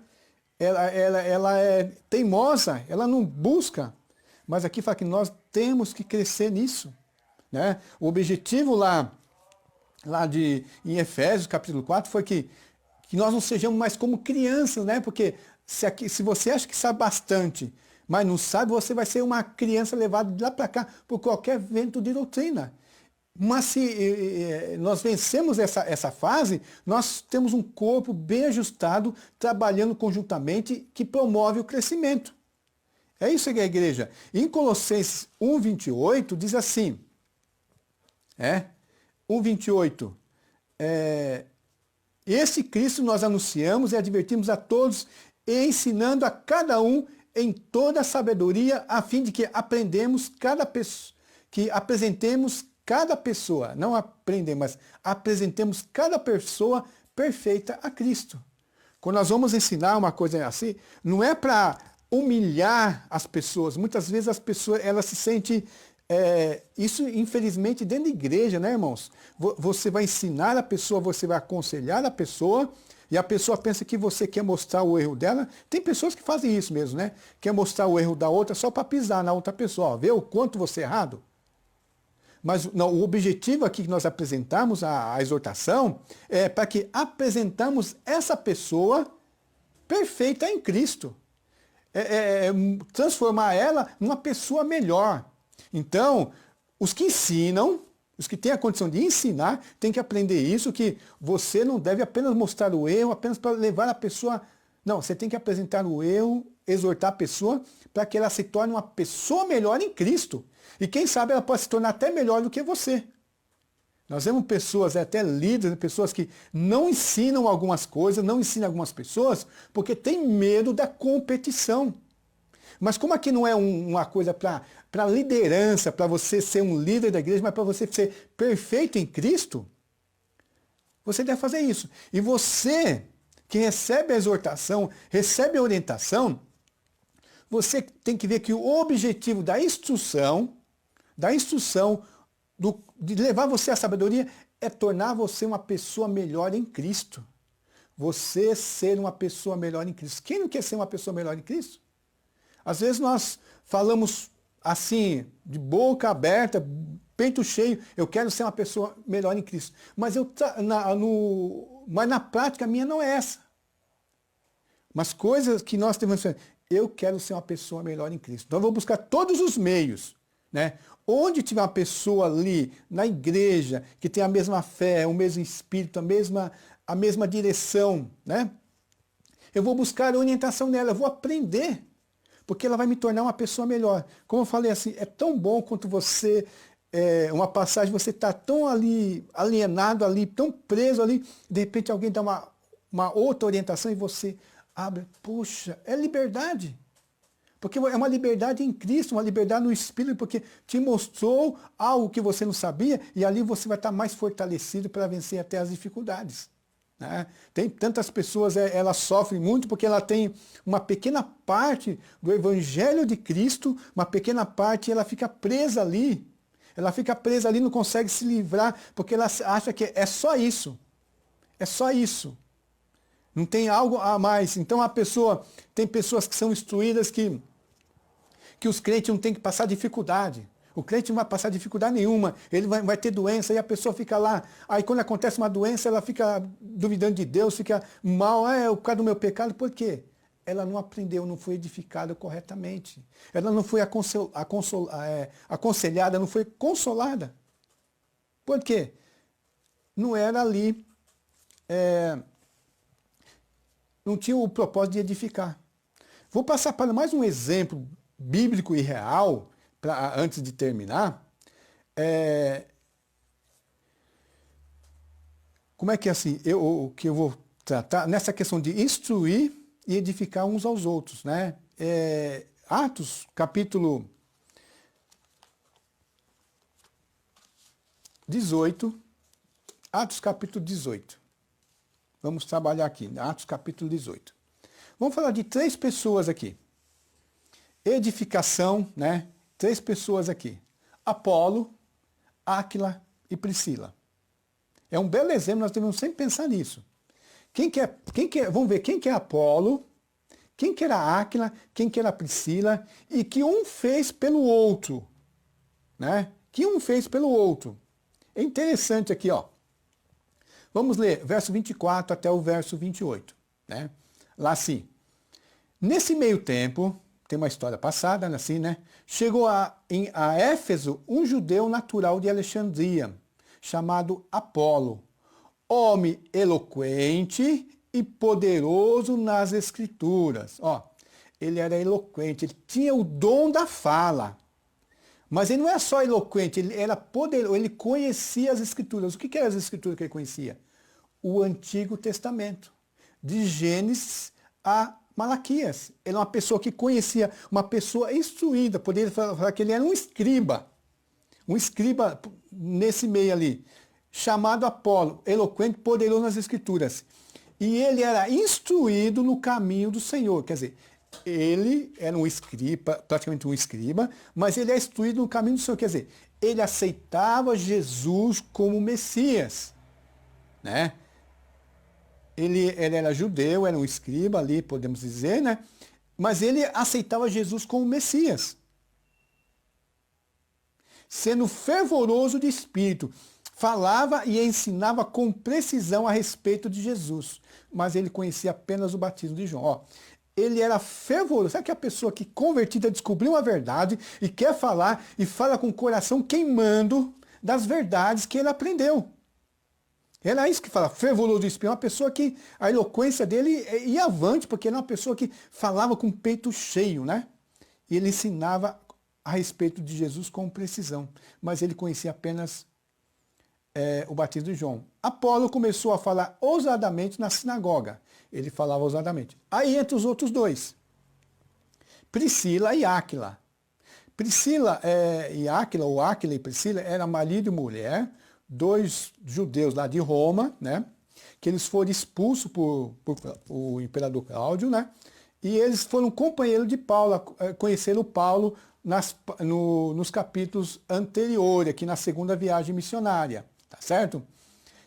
Ela é teimosa, ela não busca. Mas aqui fala que nós temos que crescer nisso. Né? O objetivo lá em Efésios, capítulo 4, foi que nós não sejamos mais como crianças, né? Porque se você acha que sabe bastante, mas não sabe, você vai ser uma criança levada de lá para cá por qualquer vento de doutrina. Mas se nós vencemos essa fase, nós temos um corpo bem ajustado, trabalhando conjuntamente, que promove o crescimento. É isso que é a igreja. Em Colossenses 1:28 diz assim, 1:28, esse Cristo nós anunciamos e advertimos a todos, ensinando a cada um em toda a sabedoria, a fim de que apresentemos cada pessoa, não aprendemos, mas apresentemos cada pessoa perfeita a Cristo. Quando nós vamos ensinar uma coisa assim, não é para humilhar as pessoas. Muitas vezes as pessoas, elas se sentem, isso infelizmente dentro da igreja, né, irmãos? Você vai ensinar a pessoa, você vai aconselhar a pessoa, e a pessoa pensa que você quer mostrar o erro dela. Tem pessoas que fazem isso mesmo, né? Quer mostrar o erro da outra só para pisar na outra pessoa, ó, ver o quanto você é errado. Mas não, o objetivo aqui que nós apresentamos, a exortação, é para que apresentamos essa pessoa perfeita em Cristo. Transformar ela numa pessoa melhor. Então, os que ensinam, os que têm a condição de ensinar, têm que aprender isso, que você não deve apenas mostrar o erro, apenas para levar a pessoa... Não, você tem que apresentar o erro, exortar a pessoa, para que ela se torne uma pessoa melhor em Cristo. E quem sabe ela pode se tornar até melhor do que você. Nós vemos pessoas, até líderes, pessoas que não ensinam algumas coisas, não ensinam algumas pessoas, porque tem medo da competição. Mas como aqui não é uma coisa para liderança, para você ser um líder da igreja, mas para você ser perfeito em Cristo, você deve fazer isso. E você, que recebe a exortação, recebe a orientação, você tem que ver que o objetivo da instrução, de levar você à sabedoria, é tornar você uma pessoa melhor em Cristo. Você ser uma pessoa melhor em Cristo. Quem não quer ser uma pessoa melhor em Cristo? Às vezes nós falamos assim, de boca aberta, peito cheio, eu quero ser uma pessoa melhor em Cristo. Mas na prática a minha não é essa. Mas coisas que nós temos que fazer, eu quero ser uma pessoa melhor em Cristo. Então eu vou buscar todos os meios, né? Onde tiver uma pessoa ali, na igreja, que tem a mesma fé, o mesmo espírito, a mesma direção, né? Eu vou buscar a orientação nela, eu vou aprender, porque ela vai me tornar uma pessoa melhor. Como eu falei assim, é tão bom quanto você, uma passagem, você está tão ali, alienado ali, tão preso ali, de repente alguém dá uma outra orientação e você abre, puxa, é liberdade. Porque é uma liberdade em Cristo, uma liberdade no Espírito, porque te mostrou algo que você não sabia e ali você vai estar mais fortalecido para vencer até as dificuldades. Né? Tem tantas pessoas, elas sofrem muito porque ela tem uma pequena parte do Evangelho de Cristo, uma pequena parte, e ela fica presa ali. Ela fica presa ali, não consegue se livrar, porque ela acha que é só isso. É só isso. Não tem algo a mais. Então tem pessoas que são instruídas que os crentes não têm que passar dificuldade. O crente não vai passar dificuldade nenhuma. Ele vai ter doença e a pessoa fica lá. Aí quando acontece uma doença, ela fica duvidando de Deus, fica mal. É por causa do meu pecado. Por quê? Ela não aprendeu, não foi edificada corretamente. Ela não foi aconselhada, não foi consolada. Por quê? Não era ali... não tinha o propósito de edificar. Vou passar para mais um exemplo bíblico e real, antes de terminar. Como é que é assim? Que eu vou tratar nessa questão de instruir e edificar uns aos outros, né? Atos, capítulo 18. Atos, capítulo 18. Vamos trabalhar aqui, Atos, capítulo 18. Vamos falar de 3 pessoas aqui. Edificação, né? 3 pessoas aqui. Apolo, Áquila e Priscila. É um belo exemplo, nós devemos sempre pensar nisso. Vamos ver quem que é Apolo, quem que era Áquila, quem que era Priscila, e que um fez pelo outro, né? Que um fez pelo outro. É interessante aqui, ó. Vamos ler verso 24 até o verso 28, né? Lá assim. Nesse meio tempo, tem uma história passada, assim, né? Chegou a Éfeso um judeu natural de Alexandria, chamado Apolo, homem eloquente e poderoso nas escrituras. Ó, ele era eloquente, ele tinha o dom da fala. Mas ele não é só eloquente, ele era poderoso, ele conhecia as escrituras. O que eram as escrituras que ele conhecia? O Antigo Testamento, de Gênesis a Malaquias. Ele é uma pessoa que conhecia, uma pessoa instruída, poderia falar que ele era um escriba nesse meio ali, chamado Apolo, eloquente, poderoso nas escrituras. E ele era instruído no caminho do Senhor, quer dizer, ele era um escriba, praticamente um escriba, mas ele é instruído no caminho do Senhor, quer dizer, ele aceitava Jesus como Messias, né? Ele era judeu, era um escriba ali, podemos dizer, né? Mas ele aceitava Jesus como Messias. Sendo fervoroso de espírito, falava e ensinava com precisão a respeito de Jesus. Mas ele conhecia apenas o batismo de João. Ó, ele era fervoroso. Sabe que a pessoa que convertida descobriu a verdade e quer falar e fala com o coração queimando das verdades que ele aprendeu. Era isso que fala, fervoroso de espírito, uma pessoa que a eloquência dele ia avante, porque era uma pessoa que falava com o peito cheio, né? E ele ensinava a respeito de Jesus com precisão, mas ele conhecia apenas o batismo de João. Apolo começou a falar ousadamente na sinagoga, ele falava ousadamente. Aí entre os outros 2, Priscila e Áquila. Priscila e Áquila, ou Áquila e Priscila, eram marido e mulher, 2 judeus lá de Roma, né, que eles foram expulsos por o imperador Cláudio, né, e eles foram companheiros de Paulo, conheceram Paulo nos capítulos anteriores, aqui na segunda viagem missionária, tá certo?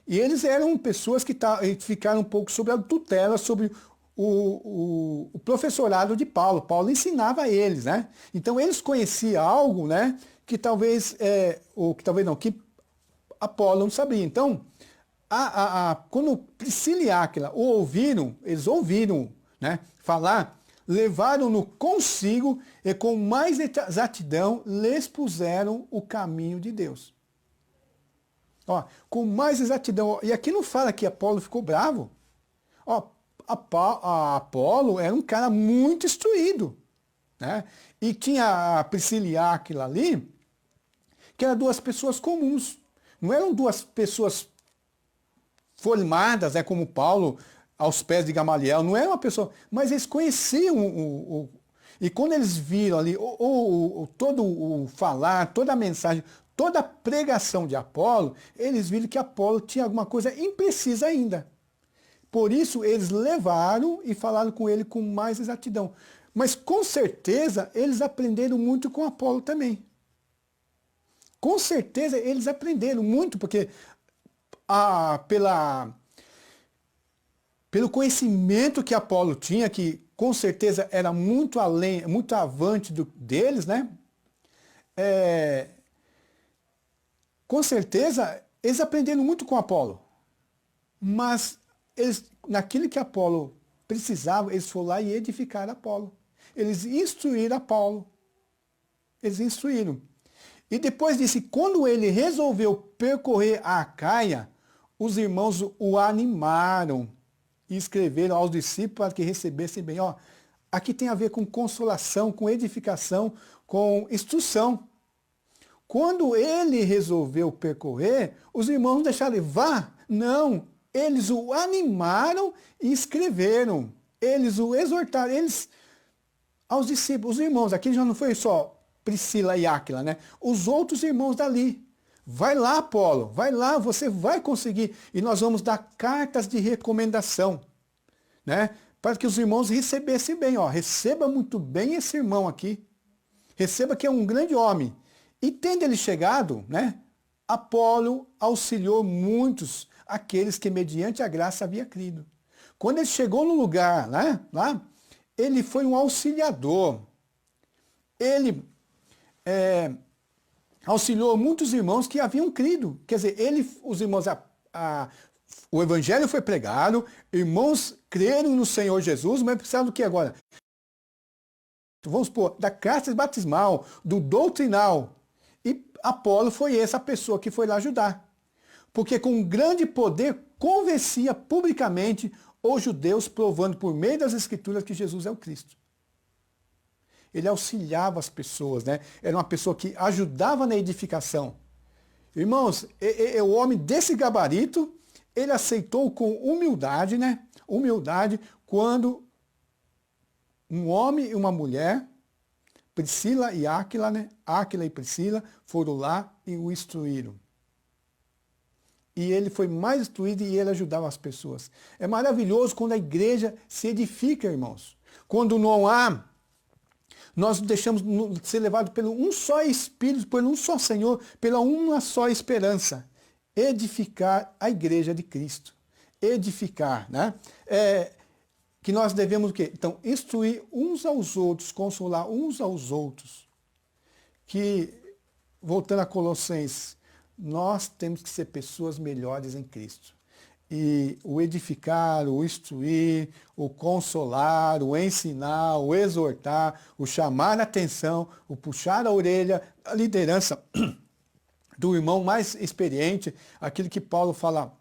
E eles eram pessoas que ficaram um pouco sob a tutela, sobre o professorado de Paulo. Paulo ensinava a eles, né? Então eles conheciam algo, né, que talvez, que Apolo não sabia. Então, quando Priscila e Áquila eles ouviram, né, falar, levaram-no consigo e com mais exatidão lhes puseram o caminho de Deus. Ó, com mais exatidão. E aqui não fala que Apolo ficou bravo. Ó, Apolo era um cara muito instruído, né? E tinha a Priscila e Áquila ali, que eram 2 pessoas comuns. Não eram 2 pessoas formadas, né, como Paulo, aos pés de Gamaliel. Não era uma pessoa... Mas eles conheciam e quando eles viram ali todo o falar, toda a mensagem, toda a pregação de Apolo, eles viram que Apolo tinha alguma coisa imprecisa ainda. Por isso, eles levaram e falaram com ele com mais exatidão. Mas, com certeza, eles aprenderam muito com Apolo também. Com certeza eles aprenderam muito, porque pelo conhecimento que Apolo tinha, que com certeza era muito além, muito avante deles, né? Com certeza eles aprenderam muito com Apolo. Mas naquilo que Apolo precisava, eles foram lá e edificaram Apolo. Eles instruíram Apolo. Eles instruíram. E depois disso, quando ele resolveu percorrer a Acaia, os irmãos o animaram e escreveram aos discípulos para que recebessem bem. Ó, aqui tem a ver com consolação, com edificação, com instrução. Quando ele resolveu percorrer, os irmãos não deixaram ele, vá, não, eles o animaram e escreveram. Eles o exortaram, eles, aos discípulos, os irmãos, aqui já não foi só Priscila e Áquila, né? Os outros irmãos dali. Vai lá, Apolo, vai lá, você vai conseguir. E nós vamos dar cartas de recomendação, né? Para que os irmãos recebessem bem. Ó, receba muito bem esse irmão aqui. Receba que é um grande homem. E tendo ele chegado, né? Apolo auxiliou muitos, aqueles que mediante a graça havia crido. Quando ele chegou no lugar, né? Lá, ele foi um auxiliador. Ele auxiliou muitos irmãos que haviam crido. Quer dizer, os irmãos, o evangelho foi pregado, irmãos creram no Senhor Jesus, mas precisavam do que agora? Vamos supor, da carta batismal, do doutrinal. E Apolo foi essa pessoa que foi lá ajudar. Porque com grande poder convencia publicamente os judeus, provando por meio das escrituras que Jesus é o Cristo. Ele auxiliava as pessoas, né? Era uma pessoa que ajudava na edificação. Irmãos, o homem desse gabarito, ele aceitou com humildade, né? Humildade, quando um homem e uma mulher, Priscila e Áquila, né? Áquila e Priscila foram lá e o instruíram. E ele foi mais instruído e ele ajudava as pessoas. É maravilhoso quando a igreja se edifica, irmãos. Quando não há, nós deixamos ser levados pelo um só Espírito, pelo um só Senhor, pela uma só esperança. Edificar a igreja de Cristo. Edificar, né? Que nós devemos o quê? Então, instruir uns aos outros, consolar uns aos outros. Que, voltando a Colossenses, nós temos que ser pessoas melhores em Cristo. E o edificar, o instruir, o consolar, o ensinar, o exortar, o chamar a atenção, o puxar a orelha, a liderança do irmão mais experiente, aquilo que Paulo fala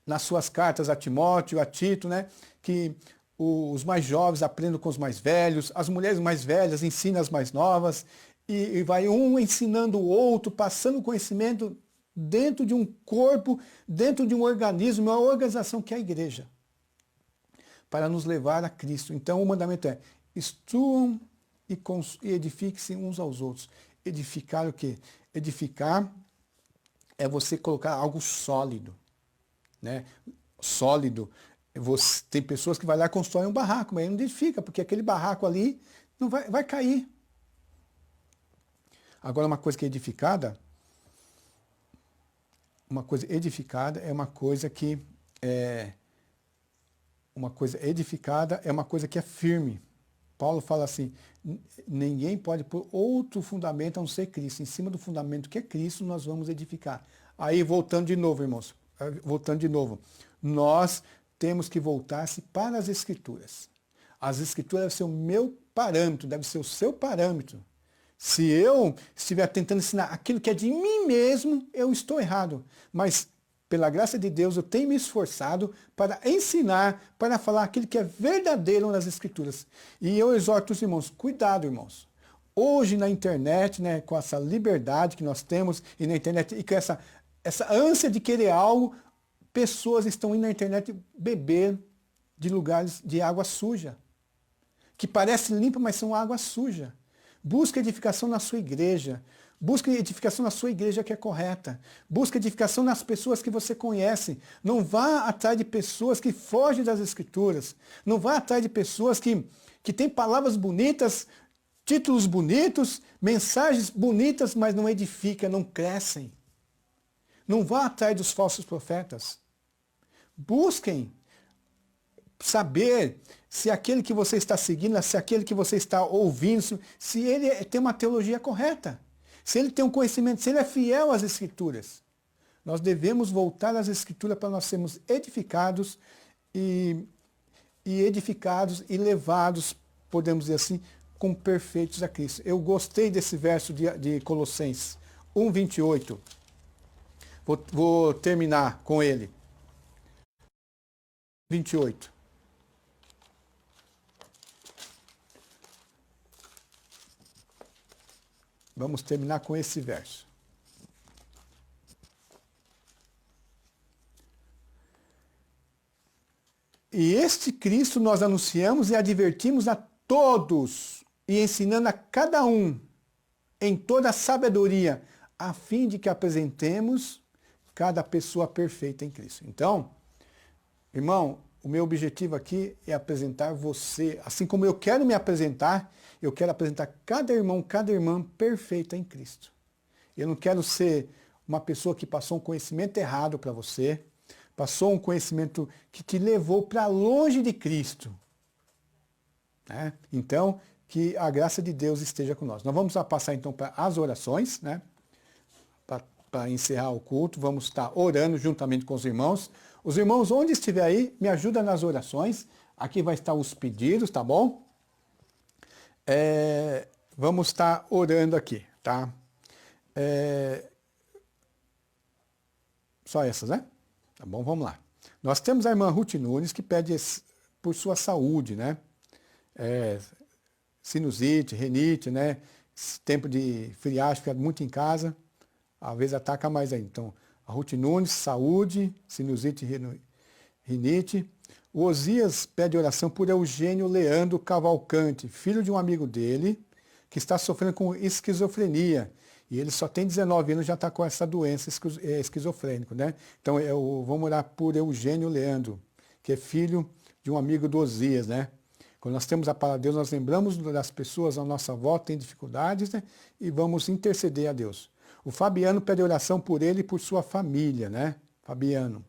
nas suas cartas a Timóteo, a Tito, né? Que os mais jovens aprendam com os mais velhos, as mulheres mais velhas ensinam as mais novas, e vai um ensinando o outro, passando conhecimento dentro de um corpo, dentro de um organismo, uma organização que é a igreja, para nos levar a Cristo. Então o mandamento é: instruam e edifiquem-se uns aos outros. Edificar o quê? Edificar é você colocar algo sólido, né? Sólido. Tem pessoas que vai lá e constroem um barraco, mas não edifica, porque aquele barraco ali não vai cair. Agora, uma coisa que é edificada, uma coisa edificada é uma coisa que uma coisa edificada é uma coisa que é firme. Paulo fala assim: ninguém pode pôr outro fundamento a não ser Cristo. Em cima do fundamento que é Cristo, nós vamos edificar. Aí, voltando de novo, irmãos, nós temos que voltar-se para as Escrituras. As Escrituras devem ser o meu parâmetro, deve ser o seu parâmetro. Se eu estiver tentando ensinar aquilo que é de mim mesmo, eu estou errado. Mas, pela graça de Deus, eu tenho me esforçado para ensinar, para falar aquilo que é verdadeiro nas Escrituras. E eu exorto os irmãos: cuidado, irmãos. Hoje na internet, né, com essa liberdade que nós temos, e na internet, e com essa ânsia de querer algo, pessoas estão indo na internet beber de lugares de água suja, que parece limpa, mas são água suja. Busca edificação na sua igreja. Busca edificação na sua igreja que é correta. Busca edificação nas pessoas que você conhece. Não vá atrás de pessoas que fogem das Escrituras. Não vá atrás de pessoas que têm palavras bonitas, títulos bonitos, mensagens bonitas, mas não edificam, não crescem. Não vá atrás dos falsos profetas. Busquem saber se aquele que você está seguindo, se aquele que você está ouvindo, se ele tem uma teologia correta, se ele tem um conhecimento, se ele é fiel às Escrituras. Nós devemos voltar às Escrituras para nós sermos edificados e edificados e levados, podemos dizer assim, como perfeitos a Cristo. Eu gostei desse verso de Colossenses 1:28. Vou terminar com ele. 28. Vamos terminar com esse verso. E este Cristo nós anunciamos e advertimos a todos, e ensinando a cada um em toda a sabedoria, a fim de que apresentemos cada pessoa perfeita em Cristo. Então, irmão, o meu objetivo aqui é apresentar você, assim como eu quero me apresentar, eu quero apresentar cada irmão, cada irmã perfeita em Cristo. Eu não quero ser uma pessoa que passou um conhecimento errado para você, passou um conhecimento que te levou para longe de Cristo. Né? Então, que a graça de Deus esteja com nós. Nós vamos passar então para as orações, né? Para encerrar o culto, vamos estar orando juntamente com os irmãos. Os irmãos, onde estiver aí, me ajuda nas orações. Aqui vai estar os pedidos, tá bom? Vamos estar orando aqui, tá? Só essas, né? Tá bom, vamos lá. Nós temos a irmã Ruth Nunes, que pede por sua saúde, né? Sinusite, renite, né? Esse tempo de friagem, fica muito em casa, às vezes ataca mais ainda. Então, a Ruth Nunes, saúde, sinusite, rinite. O Osias pede oração por Eugênio Leandro Cavalcante, filho de um amigo dele, que está sofrendo com esquizofrenia. E ele só tem 19 anos e já está com essa doença esquizofrênico, né? Então, vamos orar por Eugênio Leandro, que é filho de um amigo do Osias, né? Quando nós temos a palavra de Deus, nós lembramos das pessoas à nossa volta que têm dificuldades, né? E vamos interceder a Deus. O Fabiano pede oração por ele e por sua família, né? Fabiano.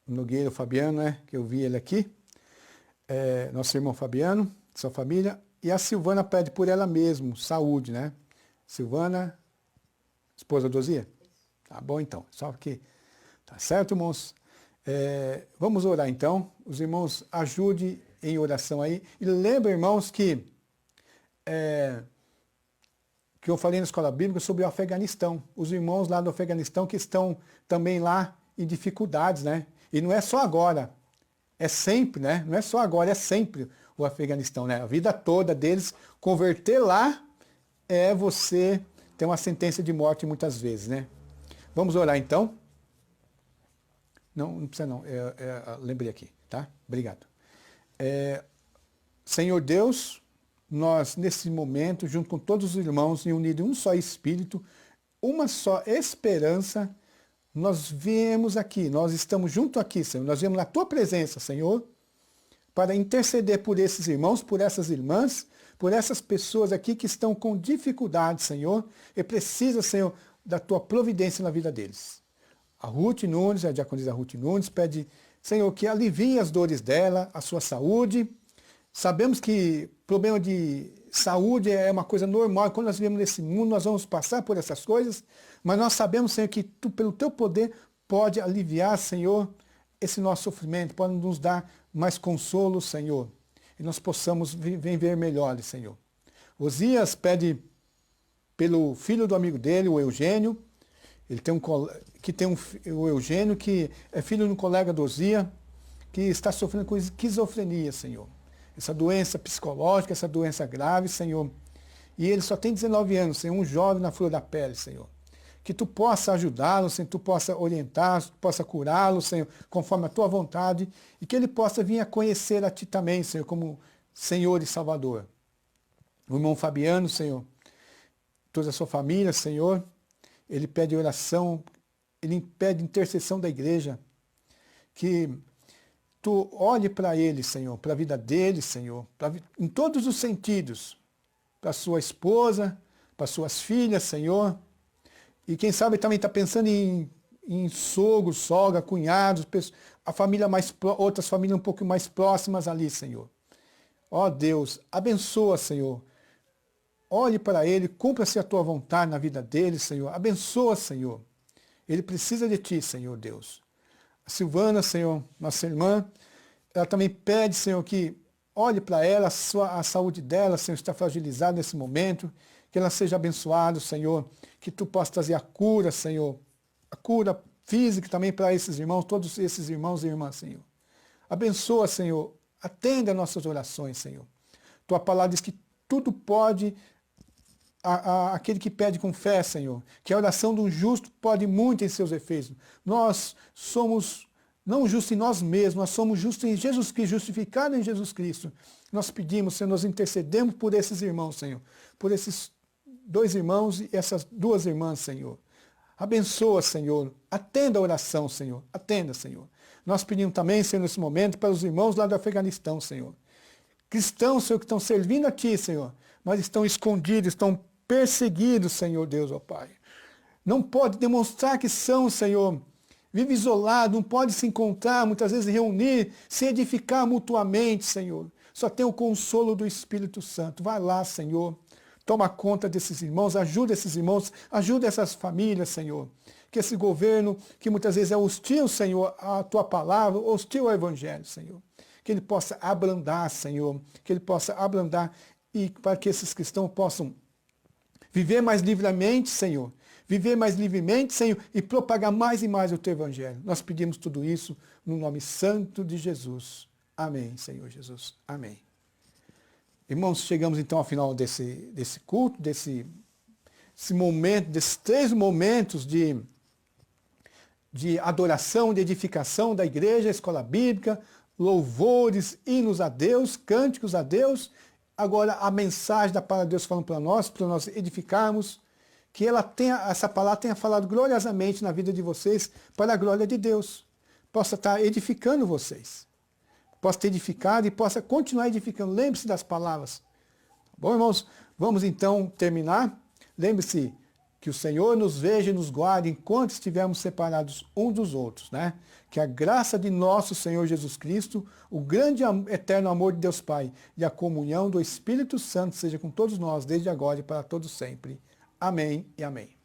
Nogueira, o Fabiano, né? Que eu vi ele aqui. Nosso irmão Fabiano, sua família. E a Silvana pede por ela mesma, saúde, né? Silvana, esposa do Osias? Tá bom então, só que tá certo, irmãos? Vamos orar então. Os irmãos ajudem em oração aí. E lembra, irmãos, que eu falei na escola bíblica sobre o Afeganistão. Os irmãos lá do Afeganistão que estão também lá em dificuldades, né? E não é só agora, é sempre, né? Não é só agora, é sempre o Afeganistão, né? A vida toda deles, converter lá você ter uma sentença de morte muitas vezes, né? Vamos orar então? Não precisa não, lembrei aqui, tá? Obrigado. Senhor Deus, nós nesse momento, junto com todos os irmãos, unidos em um só Espírito, uma só esperança, nós viemos aqui, nós estamos junto aqui, Senhor, nós viemos na Tua presença, Senhor, para interceder por esses irmãos, por essas irmãs, por essas pessoas aqui que estão com dificuldade, Senhor, e precisa, Senhor, da Tua providência na vida deles. A Ruth Nunes, a diaconisa Ruth Nunes, pede, Senhor, que alivie as dores dela, a sua saúde. Sabemos que problema de saúde é uma coisa normal, quando nós vivemos nesse mundo, nós vamos passar por essas coisas, mas nós sabemos, Senhor, que Tu, pelo Teu poder, pode aliviar, Senhor, esse nosso sofrimento, pode nos dar mais consolo, Senhor, e nós possamos viver melhores, Senhor. Osias pede pelo filho do amigo dele, o Eugênio, o Eugênio, que é filho de um colega do Osias, que está sofrendo com esquizofrenia, Senhor. Essa doença psicológica, essa doença grave, Senhor. E ele só tem 19 anos, Senhor, um jovem na flor da pele, Senhor. Que Tu possa ajudá-lo, Senhor, Tu possa orientar, Tu possa curá-lo, Senhor, conforme a Tua vontade, e que ele possa vir a conhecer a Ti também, Senhor, como Senhor e Salvador. O irmão Fabiano, Senhor, toda a sua família, Senhor, ele pede oração, ele pede intercessão da igreja, que Tu olhe para ele, Senhor, para a vida dele, Senhor, em todos os sentidos, para sua esposa, para suas filhas, Senhor, e quem sabe também está pensando em sogro, sogra, cunhados, a família outras famílias um pouco mais próximas ali, Senhor. Ó Deus, abençoa, Senhor. Olhe para ele, cumpra-se a Tua vontade na vida dele, Senhor. Abençoa, Senhor. Ele precisa de Ti, Senhor Deus. A Silvana, Senhor, nossa irmã, ela também pede, Senhor, que olhe para ela, a saúde dela, Senhor, está fragilizada nesse momento, que ela seja abençoada, Senhor, que Tu possa trazer a cura, Senhor, a cura física também para esses irmãos, todos esses irmãos e irmãs, Senhor. Abençoa, Senhor, atenda nossas orações, Senhor. Tua palavra diz que tudo pode aquele que pede com fé, Senhor, que a oração de um justo pode muito em seus efeitos. Nós somos não justo em nós mesmos, nós somos justos em Jesus Cristo, justificados em Jesus Cristo. Nós pedimos, Senhor, nós intercedemos por esses irmãos, Senhor, por esses 2 irmãos e essas 2 irmãs, Senhor. Abençoa, Senhor, atenda a oração, Senhor, atenda, Senhor. Nós pedimos também, Senhor, nesse momento, para os irmãos lá do Afeganistão, Senhor. Cristãos, Senhor, que estão servindo a Ti, Senhor, mas estão escondidos, estão perseguidos, Senhor Deus, ó Pai. Não pode demonstrar que são, Senhor, vive isolado, não pode se encontrar, muitas vezes reunir, se edificar mutuamente, Senhor. Só tem o consolo do Espírito Santo. Vai lá, Senhor, toma conta desses irmãos, ajuda esses irmãos, ajuda essas famílias, Senhor. Que esse governo, que muitas vezes é hostil, Senhor, à Tua palavra, hostil ao Evangelho, Senhor. Que ele possa abrandar, Senhor, que ele possa abrandar e para que esses cristãos possam viver mais livremente, Senhor, viver mais livremente, Senhor, e propagar mais e mais o Teu Evangelho. Nós pedimos tudo isso no nome santo de Jesus. Amém, Senhor Jesus. Amém. Irmãos, chegamos então ao final desse culto, desse momento, desses 3 momentos de adoração, de edificação da igreja, escola bíblica, louvores, hinos a Deus, cânticos a Deus. Agora a mensagem da palavra de Deus falando para nós edificarmos, que essa palavra tenha falado gloriosamente na vida de vocês, para a glória de Deus. Possa estar edificando vocês. Possa ter edificado e possa continuar edificando. Lembre-se das palavras. Bom, irmãos, vamos então terminar. Lembre-se que o Senhor nos veja e nos guarde enquanto estivermos separados uns dos outros, né? Que a graça de nosso Senhor Jesus Cristo, o grande eterno amor de Deus Pai e a comunhão do Espírito Santo seja com todos nós, desde agora e para todos sempre. Amém e amém.